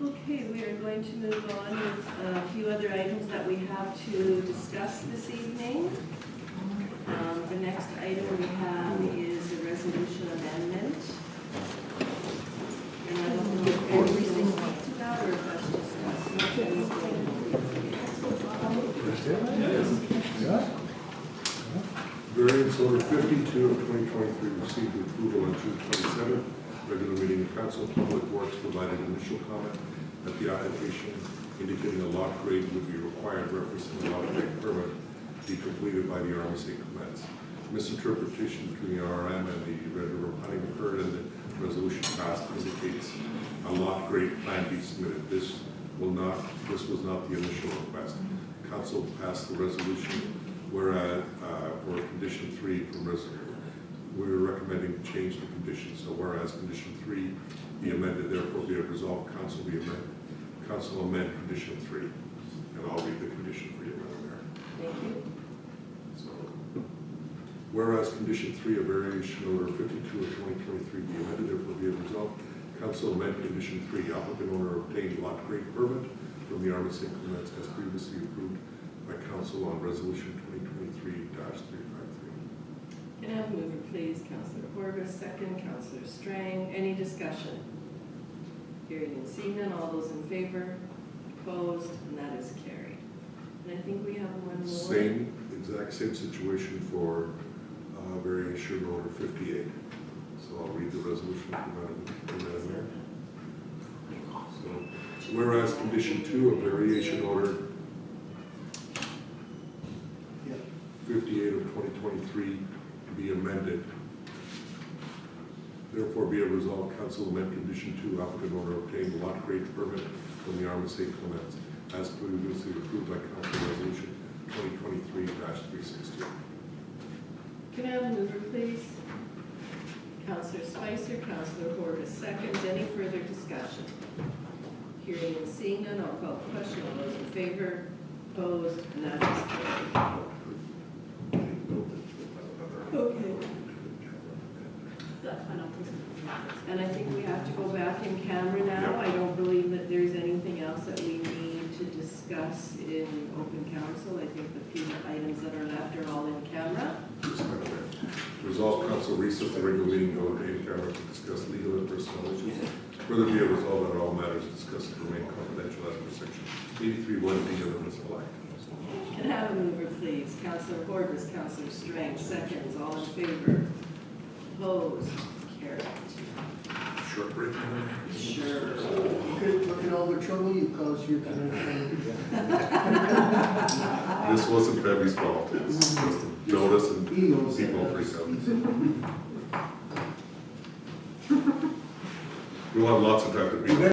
Okay, we are going to move on with a few other items that we have to discuss this evening. The next item we have is a resolution amendment. And I don't know if everybody will speak to that or if that's discussed. Variance order 52 of 2023 received approval on June 27th. Regular meeting of Council Public Works provided initial comment that the application indicating a lot grade would be required, referencing the lot grade permit to be completed by the Arm of St. Clements. Misinterpretation between the RM and the Red River Planning occurred, and the resolution passed indicates a lot grade plan be submitted. This was not the initial request. Council passed the resolution, whereas for condition 3 from resident. We were recommending to change the condition. So whereas condition 3 be amended, therefore be it resolved, council be amended. council amend condition 3. And I'll read the condition for you, Madam Mayor. Thank you. So, whereas condition 3 of variation order 52 of 2023 be amended, therefore be it resolved, council amend condition 3, applicant owner obtained lot grade permit from the Army St. Clements as previously approved by council on resolution 2023-353. Can I have a mover, please? Councillor Corbus, second. Councillor Strang. Any discussion? Hearing and seeing none. All those in favor? Opposed? And that is carried. And I think we have one more. Same, exact same situation for variation order 58. So I'll read the resolution for Madam Mayor. So, whereas condition 2 of variation order 58 of 2023 be amended. Therefore be it resolved, council amend condition 2, applicant owner obtained lot grade permit from the Army St. Clements as previously approved by council resolution 2023-360. Can I have a mover, please? Councillor Spicer, Councillor Corbus, seconds. Any further discussion? Hearing and seeing none, I'll call the question. All those in favor? Opposed? And that is carried. Okay. And I think we have to go back in camera now. I don't believe that there's anything else that we need to discuss in open council. I think the few items that are left are all in camera. Resolve council recess the regular meeting go in camera to discuss legal and personnel issues. Further be it resolved that all matters discussed remain confidential as per section 83(1)(b) of the municipal act. Can I have a mover, please? Councillor Corbus, Councillor Strang, seconds. All in favor? Opposed? Carried. Short break. Sure. Look at all the trouble you caused your community. This wasn't Febby's fault. It's just notice and people freak out. We'll have lots of time to be.